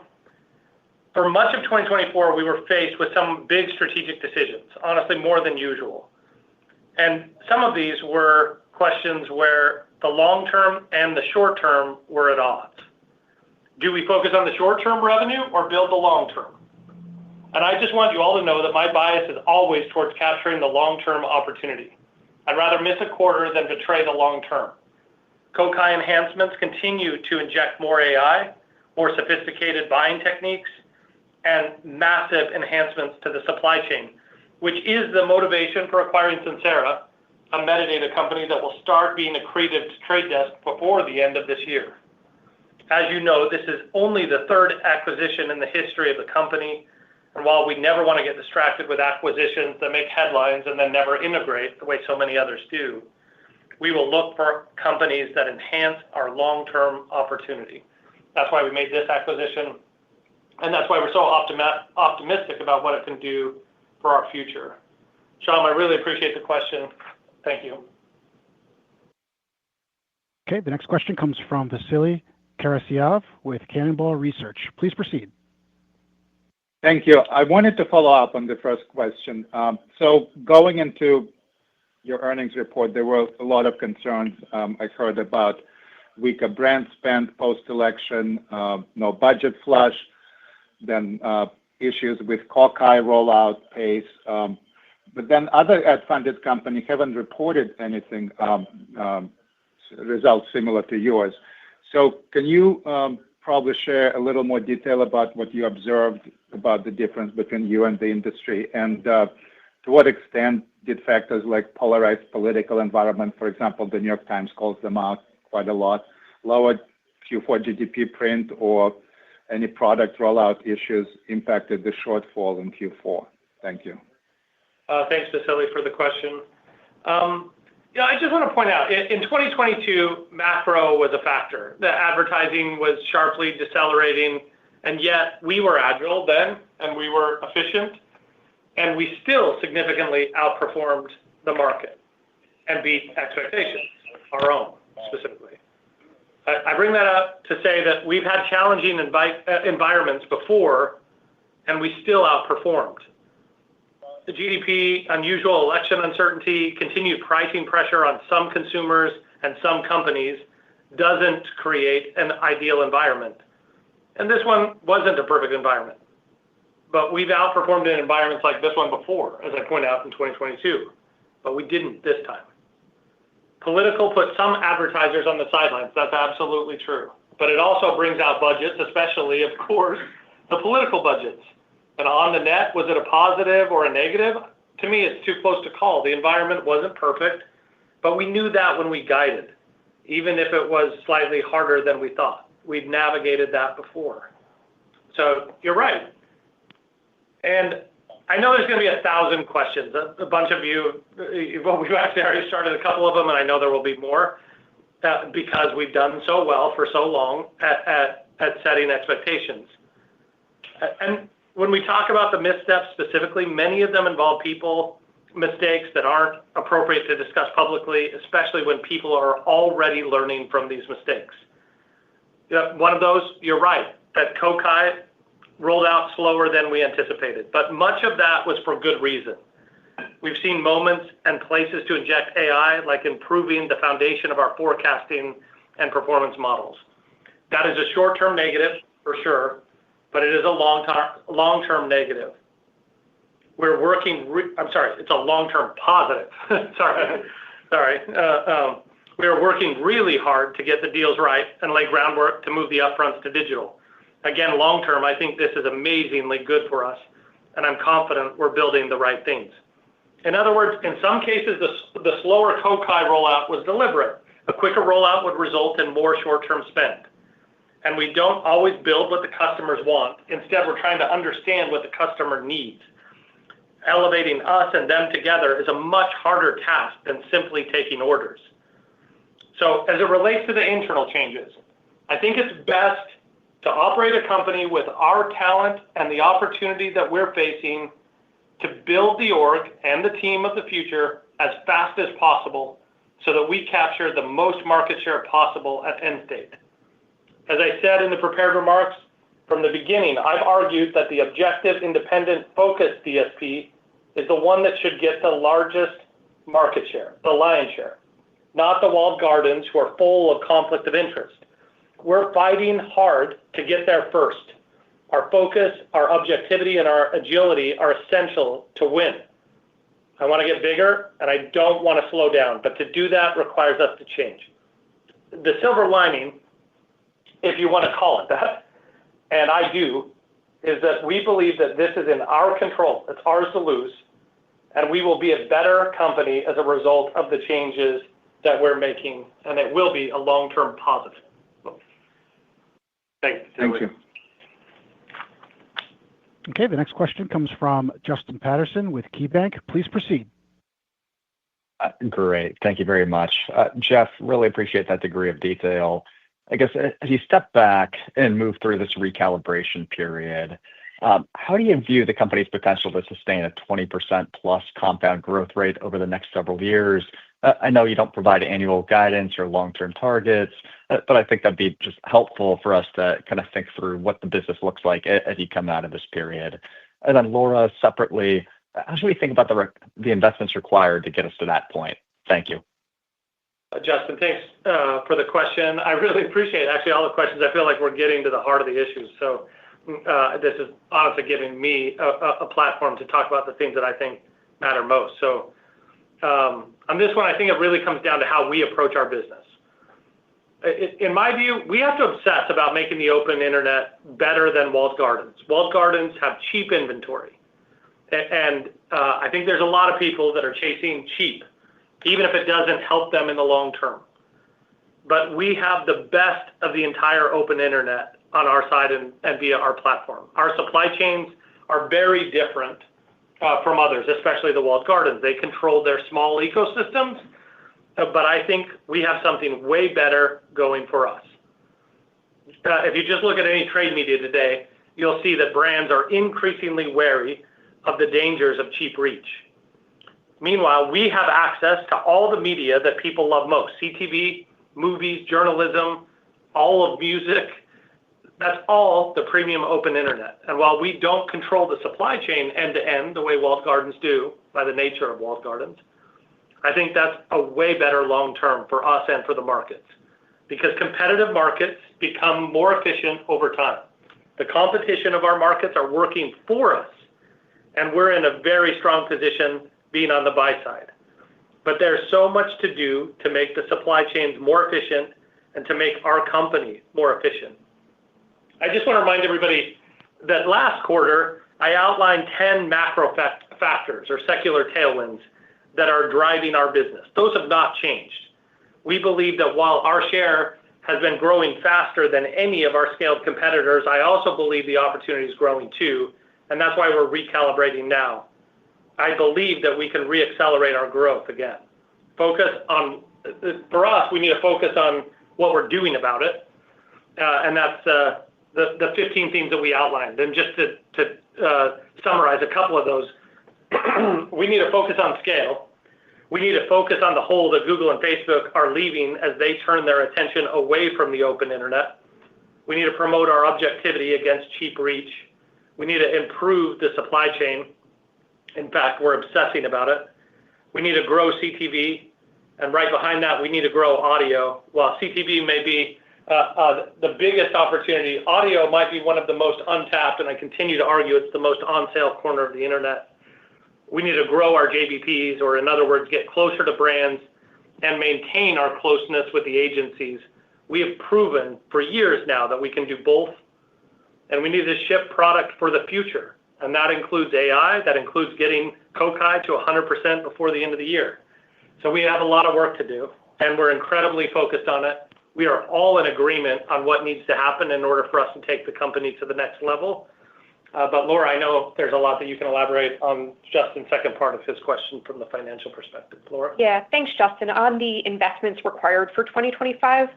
for much of 2024, we were faced with some big strategic decisions, honestly more than usual. And some of these were questions where the long term and the short term were at odds. Do we focus on the short-term revenue or build the long term? And I just want you all to know that my bias is always towards capturing the long-term opportunity. I'd rather miss a quarter than betray the long term. Kokai enhancements continue to inject more AI, more sophisticated buying techniques, and massive enhancements to the supply chain, which is the motivation for acquiring Sincera, a metadata company that will start being accretive to Trade Desk before the end of this year. As you know, this is only the third acquisition in the history of the company, and while we never want to get distracted with acquisitions that make headlines and then never integrate the way so many others do, we will look for companies that enhance our long-term opportunity. That's why we made this acquisition, and that's why we're so optimistic about what it can do for our future. Shyam, I really appreciate the question. Thank you. Okay, the next question comes from Vasily Karasyov with Cannonball Research. Please proceed. Thank you. I wanted to follow up on the first question. So going into your earnings report, there were a lot of concerns. I heard about weaker brand spend post-election, no budget flush, then issues with Kokai rollout pace. But then other ad-funded companies haven't reported anything, results similar to yours. So can you probably share a little more detail about what you observed about the difference between you and the industry? And to what extent did factors like polarized political environment, for example, the New York Times calls them out quite a lot, lowered Q4 GDP print or any product rollout issues impacted the shortfall in Q4? Thank you. Thanks, Vasily, for the question. I just want to point out, in 2022, macro was a factor. The advertising was sharply decelerating, and yet we were agile then, and we were efficient, and we still significantly outperformed the market and beat expectations, our own specifically. I bring that up to say that we've had challenging environments before, and we still outperformed. The GDP, unusual election uncertainty, continued pricing pressure on some consumers and some companies doesn't create an ideal environment. And this one wasn't a perfect environment. But we've outperformed in environments like this one before, as I point out in 2022. But we didn't this time. Political put some advertisers on the sidelines. That's absolutely true. But it also brings out budgets, especially, of course, the political budgets. And on the net, was it a positive or a negative? To me, it's too close to call. The environment wasn't perfect, but we knew that when we guided, even if it was slightly harder than we thought. We've navigated that before. So you're right. And I know there's going to be 1,000 questions. A bunch of you, well, we've actually already started a couple of them, and I know there will be more because we've done so well for so long at setting expectations. And when we talk about the missteps specifically, many of them involve people, mistakes that aren't appropriate to discuss publicly, especially when people are already learning from these mistakes. One of those, you're right, that Kokai rolled out slower than we anticipated, but much of that was for good reason. We've seen moments and places to inject AI, like improving the foundation of our forecasting and performance models. That is a short-term negative, for sure, but it is a long-term negative. We're working, it's a long-term positive. We are working really hard to get the deals right and lay groundwork to move the upfronts to digital. Again, long-term, I think this is amazingly good for us, and I'm confident we're building the right things. In other words, in some cases, the slower Kokai rollout was deliberate. A quicker rollout would result in more short-term spend. And we don't always build what the customers want. Instead, we're trying to understand what the customer needs. Elevating us and them together is a much harder task than simply taking orders. So as it relates to the internal changes, I think it's best to operate a company with our talent and the opportunity that we're facing to build the org and the team of the future as fast as possible so that we capture the most market share possible at end state. As I said in the prepared remarks, from the beginning, I've argued that the objective, independent, focused DSP is the one that should get the largest market share, the lion's share, not the walled gardens who are full of conflict of interest. We're fighting hard to get there first. Our focus, our objectivity, and our agility are essential to win. I want to get bigger, and I don't want to slow down, but to do that requires us to change. The silver lining, if you want to call it that, and I do, is that we believe that this is in our control. It's ours to lose, and we will be a better company as a result of the changes that we're making, and it will be a long-term positive. Thank you. Okay, the next question comes from Justin Patterson with KeyBank. Please proceed. Great. Thank you very much. Jeff, really appreciate that degree of detail. I guess as you step back and move through this recalibration period, how do you view the company's potential to sustain a 20% plus compound growth rate over the next several years? I know you don't provide annual guidance or long-term targets, but I think that'd be just helpful for us to kind of think through what the business looks like as you come out of this period. And then Laura, separately, how should we think about the investments required to get us to that point? Thank you. Justin, thanks for the question. I really appreciate actually all the questions. I feel like we're getting to the heart of the issues. So this is honestly giving me a platform to talk about the things that I think matter most. So on this one, I think it really comes down to how we approach our business. In my view, we have to obsess about making the open internet better than walled gardens. Walled gardens have cheap inventory. And I think there's a lot of people that are chasing cheap, even if it doesn't help them in the long term. But we have the best of the entire open internet on our side and via our platform. Our supply chains are very different from others, especially the walled gardens. They control their small ecosystems, but I think we have something way better going for us. If you just look at any trade media today, you'll see that brands are increasingly wary of the dangers of cheap reach. Meanwhile, we have access to all the media that people love most: CTV, movies, journalism, all of music. That's all the premium open internet. And while we don't control the supply chain end to end the way walled gardens do by the nature of walled gardens, I think that's a way better long term for us and for the markets, because competitive markets become more efficient over time. The competition of our markets are working for us, and we're in a very strong position being on the buy side. But there's so much to do to make the supply chains more efficient and to make our company more efficient. I just want to remind everybody that last quarter, I outlined 10 macro factors or secular tailwinds that are driving our business. Those have not changed. We believe that while our share has been growing faster than any of our scaled competitors, I also believe the opportunity is growing too, and that's why we're recalibrating now. I believe that we can reaccelerate our growth again. For us, we need to focus on what we're doing about it, and that's the 15 themes that we outlined. And just to summarize a couple of those, we need to focus on scale. We need to focus on the hole that Google and Facebook are leaving as they turn their attention away from the open internet. We need to promote our objectivity against cheap reach. We need to improve the supply chain. In fact, we're obsessing about it. We need to grow CTV, and right behind that, we need to grow audio. While CTV may be the biggest opportunity, audio might be one of the most untapped, and I continue to argue it's the most on-sale corner of the internet. We need to grow our JBPs, or in other words, get closer to brands and maintain our closeness with the agencies. We have proven for years now that we can do both, and we need to ship product for the future. And that includes AI, that includes getting Kokai to 100% before the end of the year. So we have a lot of work to do, and we're incredibly focused on it. We are all in agreement on what needs to happen in order for us to take the company to the next level. But Laura, I know there's a lot that you can elaborate on Justin's second part of his question from the financial perspective. Laura? Yeah, thanks, Justin. On the investments required for 2025,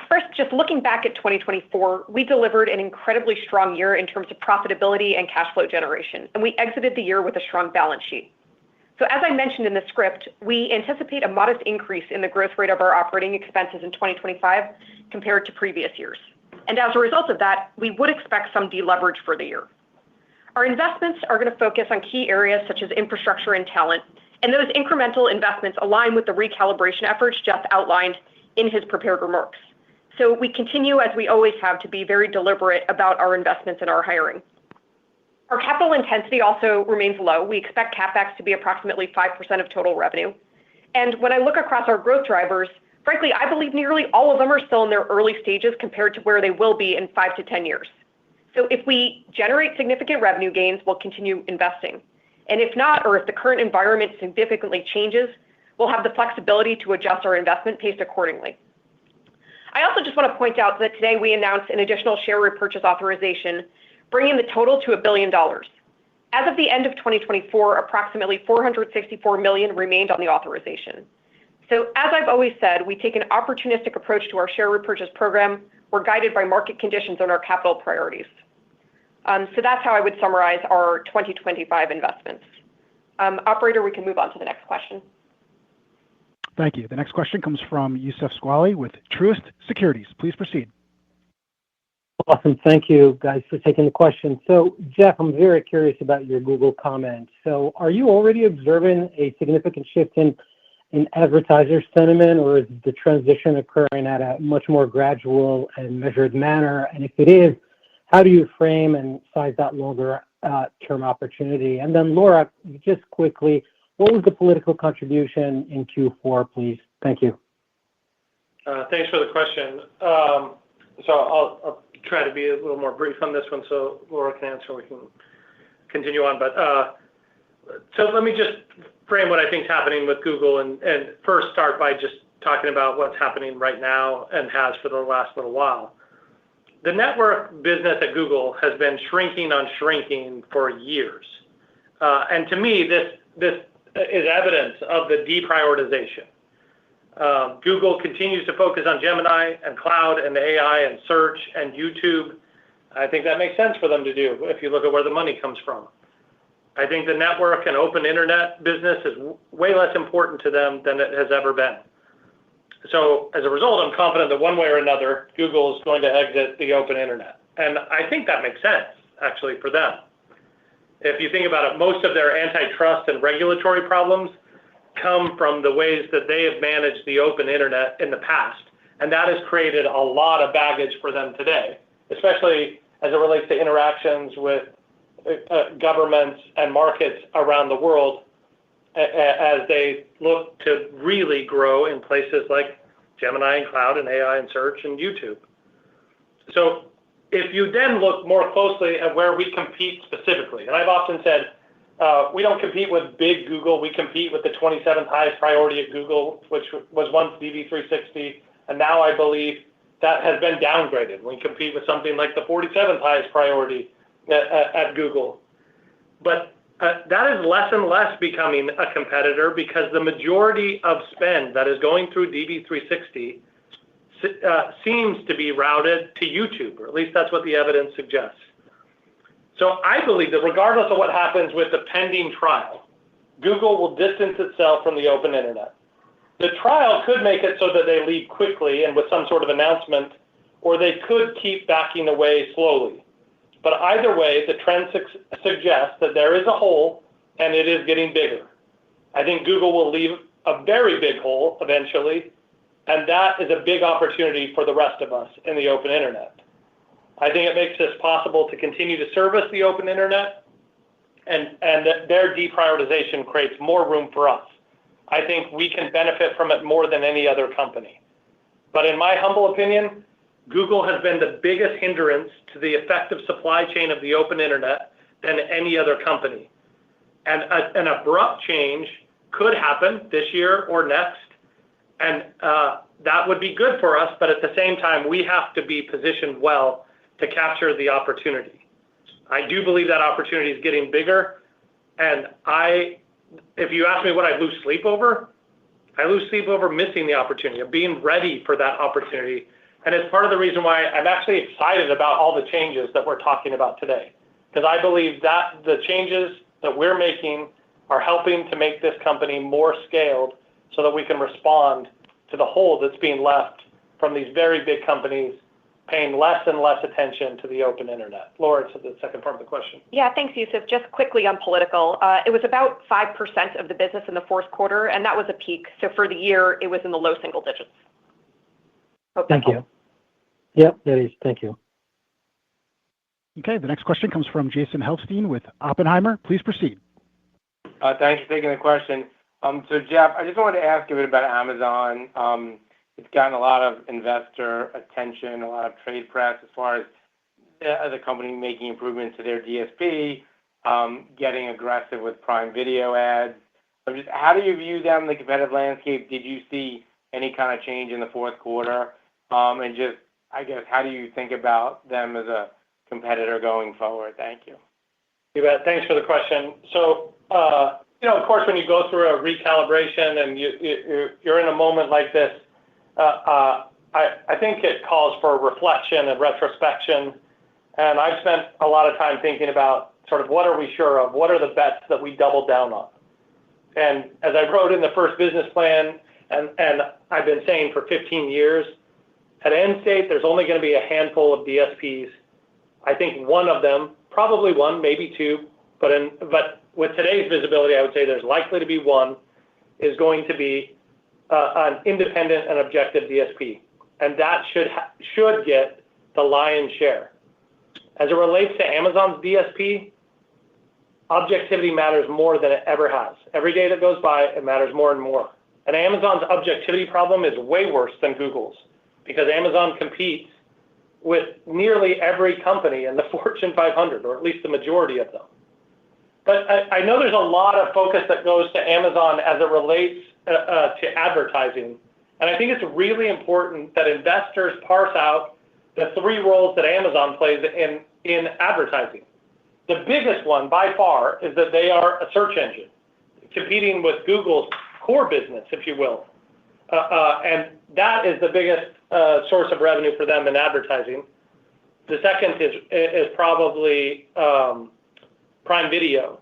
first, just looking back at 2024, we delivered an incredibly strong year in terms of profitability and cash flow generation, and we exited the year with a strong balance sheet. So as I mentioned in the script, we anticipate a modest increase in the growth rate of our operating expenses in 2025 compared to previous years. And as a result of that, we would expect some deleverage for the year. Our investments are going to focus on key areas such as infrastructure and talent, and those incremental investments align with the recalibration efforts Jeff outlined in his prepared remarks. So we continue, as we always have, to be very deliberate about our investments and our hiring. Our capital intensity also remains low. We expect CapEx to be approximately 5% of total revenue. And when I look across our growth drivers, frankly, I believe nearly all of them are still in their early stages compared to where they will be in 5 to 10 years. So if we generate significant revenue gains, we'll continue investing. And if not, or if the current environment significantly changes, we'll have the flexibility to adjust our investment pace accordingly. I also just want to point out that today we announced an additional share repurchase authorization, bringing the total to $1 billion. As of the end of 2024, approximately $464 million remained on the authorization. So as I've always said, we take an opportunistic approach to our share repurchase program. We're guided by market conditions and our capital priorities. So that's how I would summarize our 2025 investments. Operator, we can move on to the next question. Thank you. The next question comes from Youssef Squali with Truist Securities. Please proceed. Awesome. Thank you, guys, for taking the question. So, Jeff, I'm very curious about your Google comments. So are you already observing a significant shift in advertiser sentiment, or is the transition occurring at a much more gradual and measured manner? And if it is, how do you frame and size that longer-term opportunity? And then, Laura, just quickly, what was the political contribution in Q4, please? Thank you. Thanks for the question. So I'll try to be a little more brief on this one so Laura can answer and we can continue on. But so let me just frame what I think is happening with Google and first start by just talking about what's happening right now and has for the last little while. The network business at Google has been shrinking for years. And to me, this is evidence of the deprioritization. Google continues to focus on Gemini and cloud and AI and search and YouTube. I think that makes sense for them to do if you look at where the money comes from. I think the network and open internet business is way less important to them than it has ever been. So as a result, I'm confident that one way or another, Google is going to exit the open internet. And I think that makes sense, actually, for them. If you think about it, most of their antitrust and regulatory problems come from the ways that they have managed the open internet in the past. And that has created a lot of baggage for them today, especially as it relates to interactions with governments and markets around the world as they look to really grow in places like Gemini and Cloud and AI and Search and YouTube. So if you then look more closely at where we compete specifically, and I've often said, we don't compete with big Google, we compete with the 27th highest priority at Google, which was once DV360, and now I believe that has been downgraded. We compete with something like the 47th highest priority at Google. But that is less and less becoming a competitor because the majority of spend that is going through DV360 seems to be routed to YouTube, or at least that's what the evidence suggests. So I believe that regardless of what happens with the pending trial, Google will distance itself from the open internet. The trial could make it so that they leave quickly and with some sort of announcement, or they could keep backing away slowly. But either way, the trend suggests that there is a hole and it is getting bigger. I think Google will leave a very big hole eventually, and that is a big opportunity for the rest of us in the open internet. I think it makes it possible to continue to service the open internet, and that their deprioritization creates more room for us. I think we can benefit from it more than any other company. But in my humble opinion, Google has been the biggest hindrance to the effective supply chain of the open internet than any other company. And an abrupt change could happen this year or next, and that would be good for us, but at the same time, we have to be positioned well to capture the opportunity. I do believe that opportunity is getting bigger, and if you ask me what I lose sleep over, I lose sleep over missing the opportunity, of being ready for that opportunity. And it's part of the reason why I'm actually excited about all the changes that we're talking about today. Because I believe that the changes that we're making are helping to make this company more scaled so that we can respond to the hole that's being left from these very big companies paying less and less attention to the open internet. Laura, to the second part of the question. Yeah, thanks, Yusuf. Just quickly on political, it was about 5% of the business in the fourth quarter, and that was a peak. So for the year, it was in the low single digits. Thank you. Yep, that is. Thank you. Okay, the next question comes from Jason Helfstein with Oppenheimer. Please proceed. Thanks for taking the question. So Jeff, I just wanted to ask you a bit about Amazon. It's gotten a lot of investor attention, a lot of trade press as far as the company making improvements to their DSP, getting aggressive with Prime Video ads. So just how do you view them in the competitive landscape? Did you see any kind of change in the fourth quarter? And just, I guess, how do you think about them as a competitor going forward? Thank you. You bet. Thanks for the question. So, of course, when you go through a recalibration and you're in a moment like this, I think it calls for reflection and retrospection. And I've spent a lot of time thinking about sort of what are we sure of? What are the bets that we double down on? And as I wrote in the first business plan, and I've been saying for 15 years, at end state, there's only going to be a handful of DSPs. I think one of them, probably one, maybe two, but with today's visibility, I would say there's likely to be one, is going to be an independent and objective DSP. And that should get the lion's share. As it relates to Amazon's DSP, objectivity matters more than it ever has. Every day that goes by, it matters more and more. And Amazon's objectivity problem is way worse than Google's, because Amazon competes with nearly every company in the Fortune 500, or at least the majority of them. But I know there's a lot of focus that goes to Amazon as it relates to advertising. And I think it's really important that investors parse out the three roles that Amazon plays in advertising. The biggest one, by far, is that they are a search engine, competing with Google's core business, if you will. And that is the biggest source of revenue for them in advertising. The second is probably Prime Video.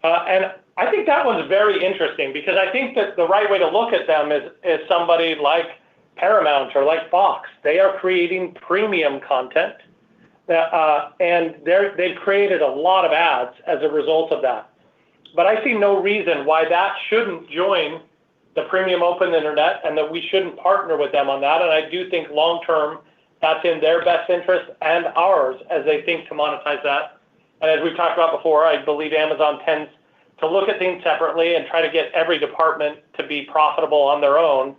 And I think that one's very interesting because I think that the right way to look at them is somebody like Paramount or like Fox. They are creating premium content, and they've created a lot of ads as a result of that. But I see no reason why that shouldn't join the premium open internet and that we shouldn't partner with them on that. And I do think long term that's in their best interest and ours as they think to monetize that. And as we've talked about before, I believe Amazon tends to look at things separately and try to get every department to be profitable on their own.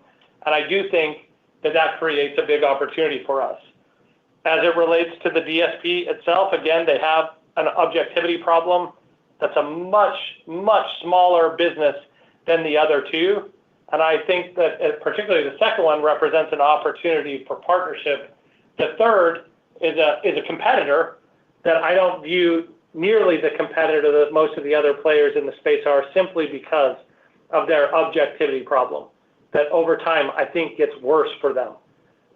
And I do think that creates a big opportunity for us. As it relates to the DSP itself, again, they have an objectivity problem. That's a much, much smaller business than the other two. And I think that particularly the second one represents an opportunity for partnership. The third is a competitor that I don't view nearly the competitor that most of the other players in the space are, simply because of their objectivity problem that over time I think gets worse for them.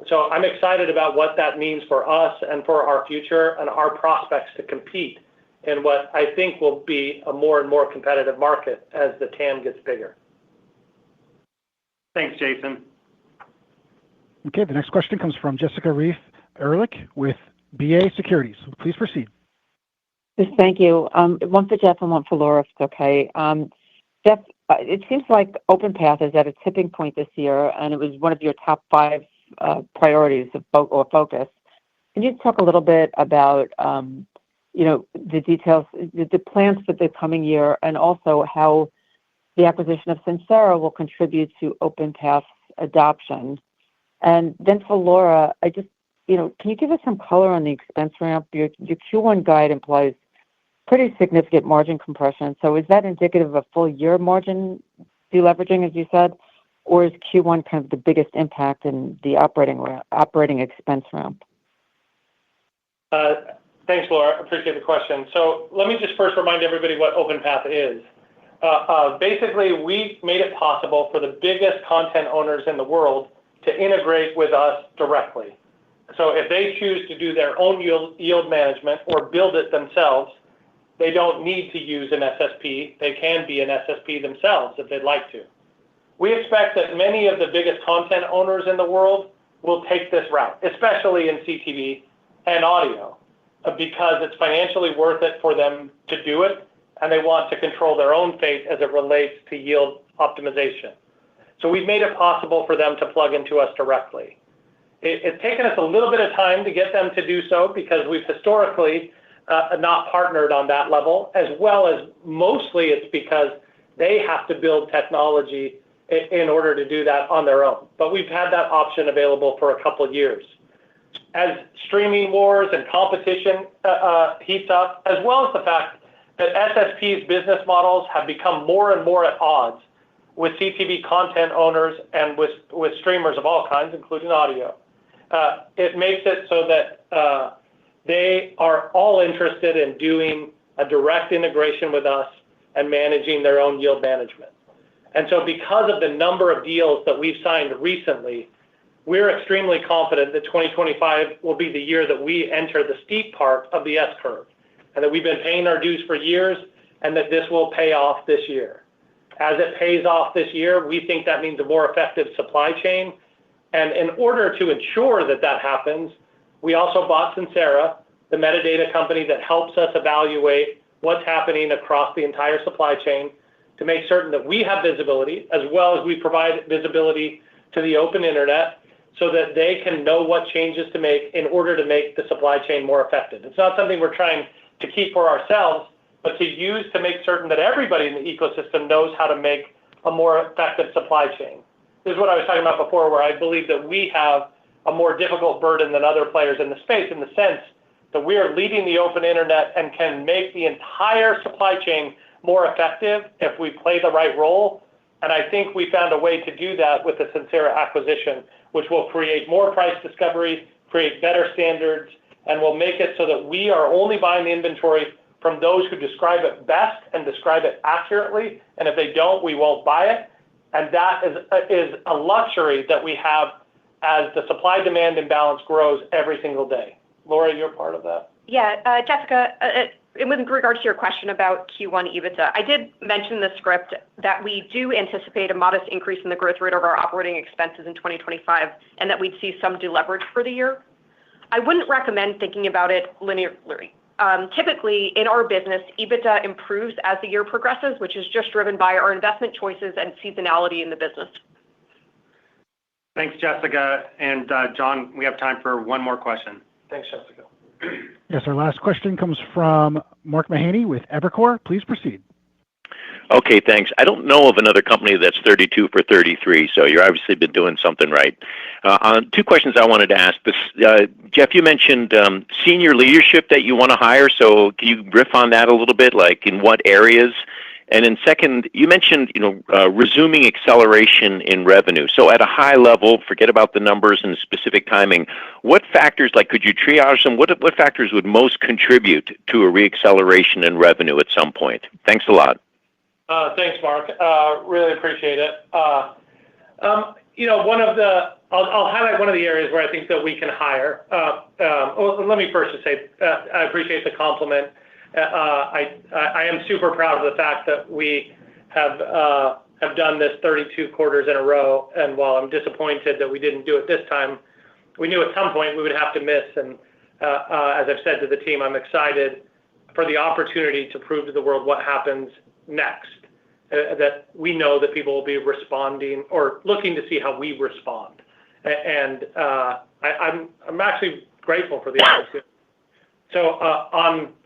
So I'm excited about what that means for us and for our future and our prospects to compete in what I think will be a more and more competitive market as the TAM gets bigger. Thanks, Jason. Okay, the next question comes from Jessica Reif Ehrlich with BA Securities. Please proceed. Yes, thank you. One for Jeff and one for Laura, if it's okay. Jeff, it seems like OpenPath is at a tipping point this year, and it was one of your top 5 priorities or focus. Can you talk a little bit about the details, the plans for the coming year, and also how the acquisition of Sincera will contribute to OpenPath's adoption? And then for Laura, can you give us some color on the expense ramp? Your Q1 guide implies pretty significant margin compression. So is that indicative of full year margin deleveraging, as you said, or is Q1 kind of the biggest impact in the operating expense ramp? Thanks, Laura. Appreciate the question. So let me just first remind everybody what OpenPath is. Basically, we made it possible for the biggest content owners in the world to integrate with us directly. So if they choose to do their own yield management or build it themselves, they don't need to use an SSP. They can be an SSP themselves if they'd like to. We expect that many of the biggest content owners in the world will take this route, especially in CTV and audio, because it's financially worth it for them to do it, and they want to control their own fate as it relates to yield optimization. So we've made it possible for them to plug into us directly. It's taken us a little bit of time to get them to do so because we've historically not partnered on that level, as well as mostly it's because they have to build technology in order to do that on their own. But we've had that option available for a couple of years. As streaming wars and competition heats up, as well as the fact that SSP's business models have become more and more at odds with CTV content owners and with streamers of all kinds, including audio. It makes it so that they are all interested in doing a direct integration with us and managing their own yield management. And so because of the number of deals that we've signed recently, we're extremely confident that 2025 will be the year that we enter the steep part of the S-curve, and that we've been paying our dues for years, and that this will pay off this year. As it pays off this year, we think that means a more effective supply chain. And in order to ensure that that happens, we also bought Sincera, the metadata company that helps us evaluate what's happening across the entire supply chain, to make certain that we have visibility, as well as we provide visibility to the open internet, so that they can know what changes to make in order to make the supply chain more effective. It's not something we're trying to keep for ourselves, but to use to make certain that everybody in the ecosystem knows how to make a more effective supply chain. This is what I was talking about before, where I believe that we have a more difficult burden than other players in the space, in the sense that we are leading the open internet and can make the entire supply chain more effective if we play the right role. And I think we found a way to do that with the Sincera acquisition, which will create more price discovery, create better standards, and will make it so that we are only buying the inventory from those who describe it best and describe it accurately. And if they don't, we won't buy it. And that is a luxury that we have as the supply-demand imbalance grows every single day. Laura, you're part of that. Yeah, Jessica, with regards to your question about Q1 EBITDA, I did mention in the script that we do anticipate a modest increase in the growth rate of our operating expenses in 2025 and that we'd see some deleverage for the year. I wouldn't recommend thinking about it linearly. Typically, in our business, EBITDA improves as the year progresses, which is just driven by our investment choices and seasonality in the business. Thanks, Jessica. And John, we have time for one more question. Thanks, Jessica. Yes, our last question comes from Mark Mahaney with Evercore. Please proceed. Okay, thanks. I don't know of another company that's 32 for 33, so you've obviously been doing something right. Two questions I wanted to ask. Jeff, you mentioned senior leadership that you want to hire, so can you riff on that a little bit, like in what areas? And then second, you mentioned resuming acceleration in revenue. So at a high level, forget about the numbers and specific timing. What factors, like could you triage them? What factors would most contribute to a reacceleration in revenue at some point? Thanks a lot. Thanks, Mark. Really appreciate it. I'll highlight one of the areas where I think that we can hire. Let me first just say I appreciate the compliment. I am super proud of the fact that we have done this 32 quarters in a row. And while I'm disappointed that we didn't do it this time, we knew at some point we would have to miss. And as I've said to the team, I'm excited for the opportunity to prove to the world what happens next. That we know that people will be responding or looking to see how we respond. And I'm actually grateful for the opportunity. So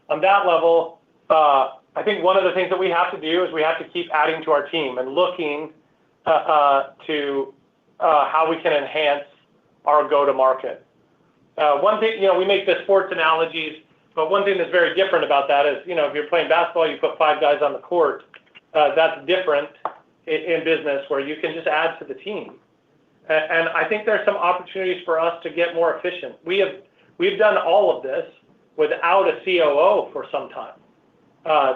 on that level, I think one of the things that we have to do is we have to keep adding to our team and looking to how we can enhance our go-to-market. One thing, we make the sports analogies, but one thing that's very different about that is, if you're playing basketball, you put 5 guys on the court. That's different in business where you can just add to the team. And I think there's some opportunities for us to get more efficient. We've done all of this without a COO for some time.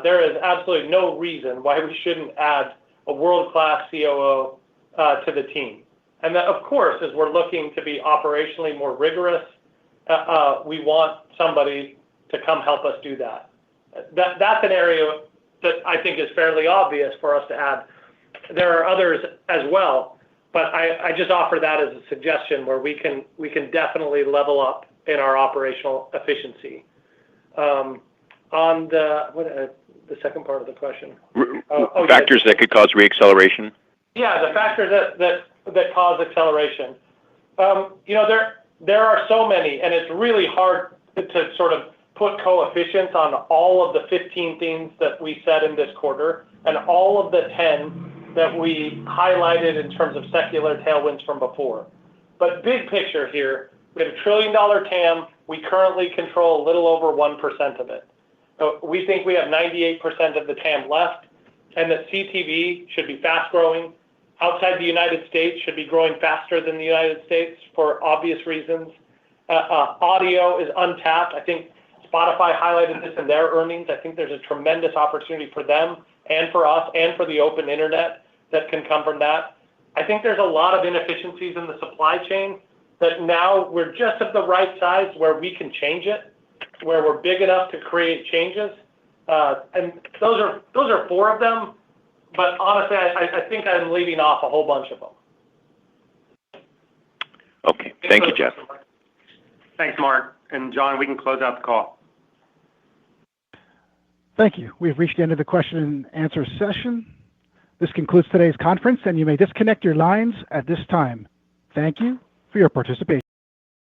There is absolutely no reason why we shouldn't add a world-class COO to the team. And that, of course, as we're looking to be operationally more rigorous, we want somebody to come help us do that. That's an area that I think is fairly obvious for us to add. There are others as well, but I just offer that as a suggestion where we can definitely level up in our operational efficiency. On the second part of the question. Factors that could cause reacceleration? Yeah, the factors that cause acceleration. There are so many, and it's really hard to sort of put coefficients on all of the 15 things that we said in this quarter and all of the 10 that we highlighted in terms of secular tailwinds from before. But big picture here, we have $1 trillion TAM. We currently control a little over 1% of it. We think we have 98% of the TAM left, and that CTV should be fast growing. Outside the United States should be growing faster than the United States for obvious reasons. Audio is untapped. I think Spotify highlighted this in their earnings. I think there's a tremendous opportunity for them and for us and for the open internet that can come from that. I think there's a lot of inefficiencies in the supply chain that now we're just at the right size where we can change it, where we're big enough to create changes. And those are 4 of them. But honestly, I think I'm leaving off a whole bunch of them. Okay. Thank you, Jeff. Thanks, Mark. And John, we can close out the call. Thank you. We've reached the end of the question and answer session. This concludes today's conference, and you may disconnect your lines at this time. Thank you for your participation.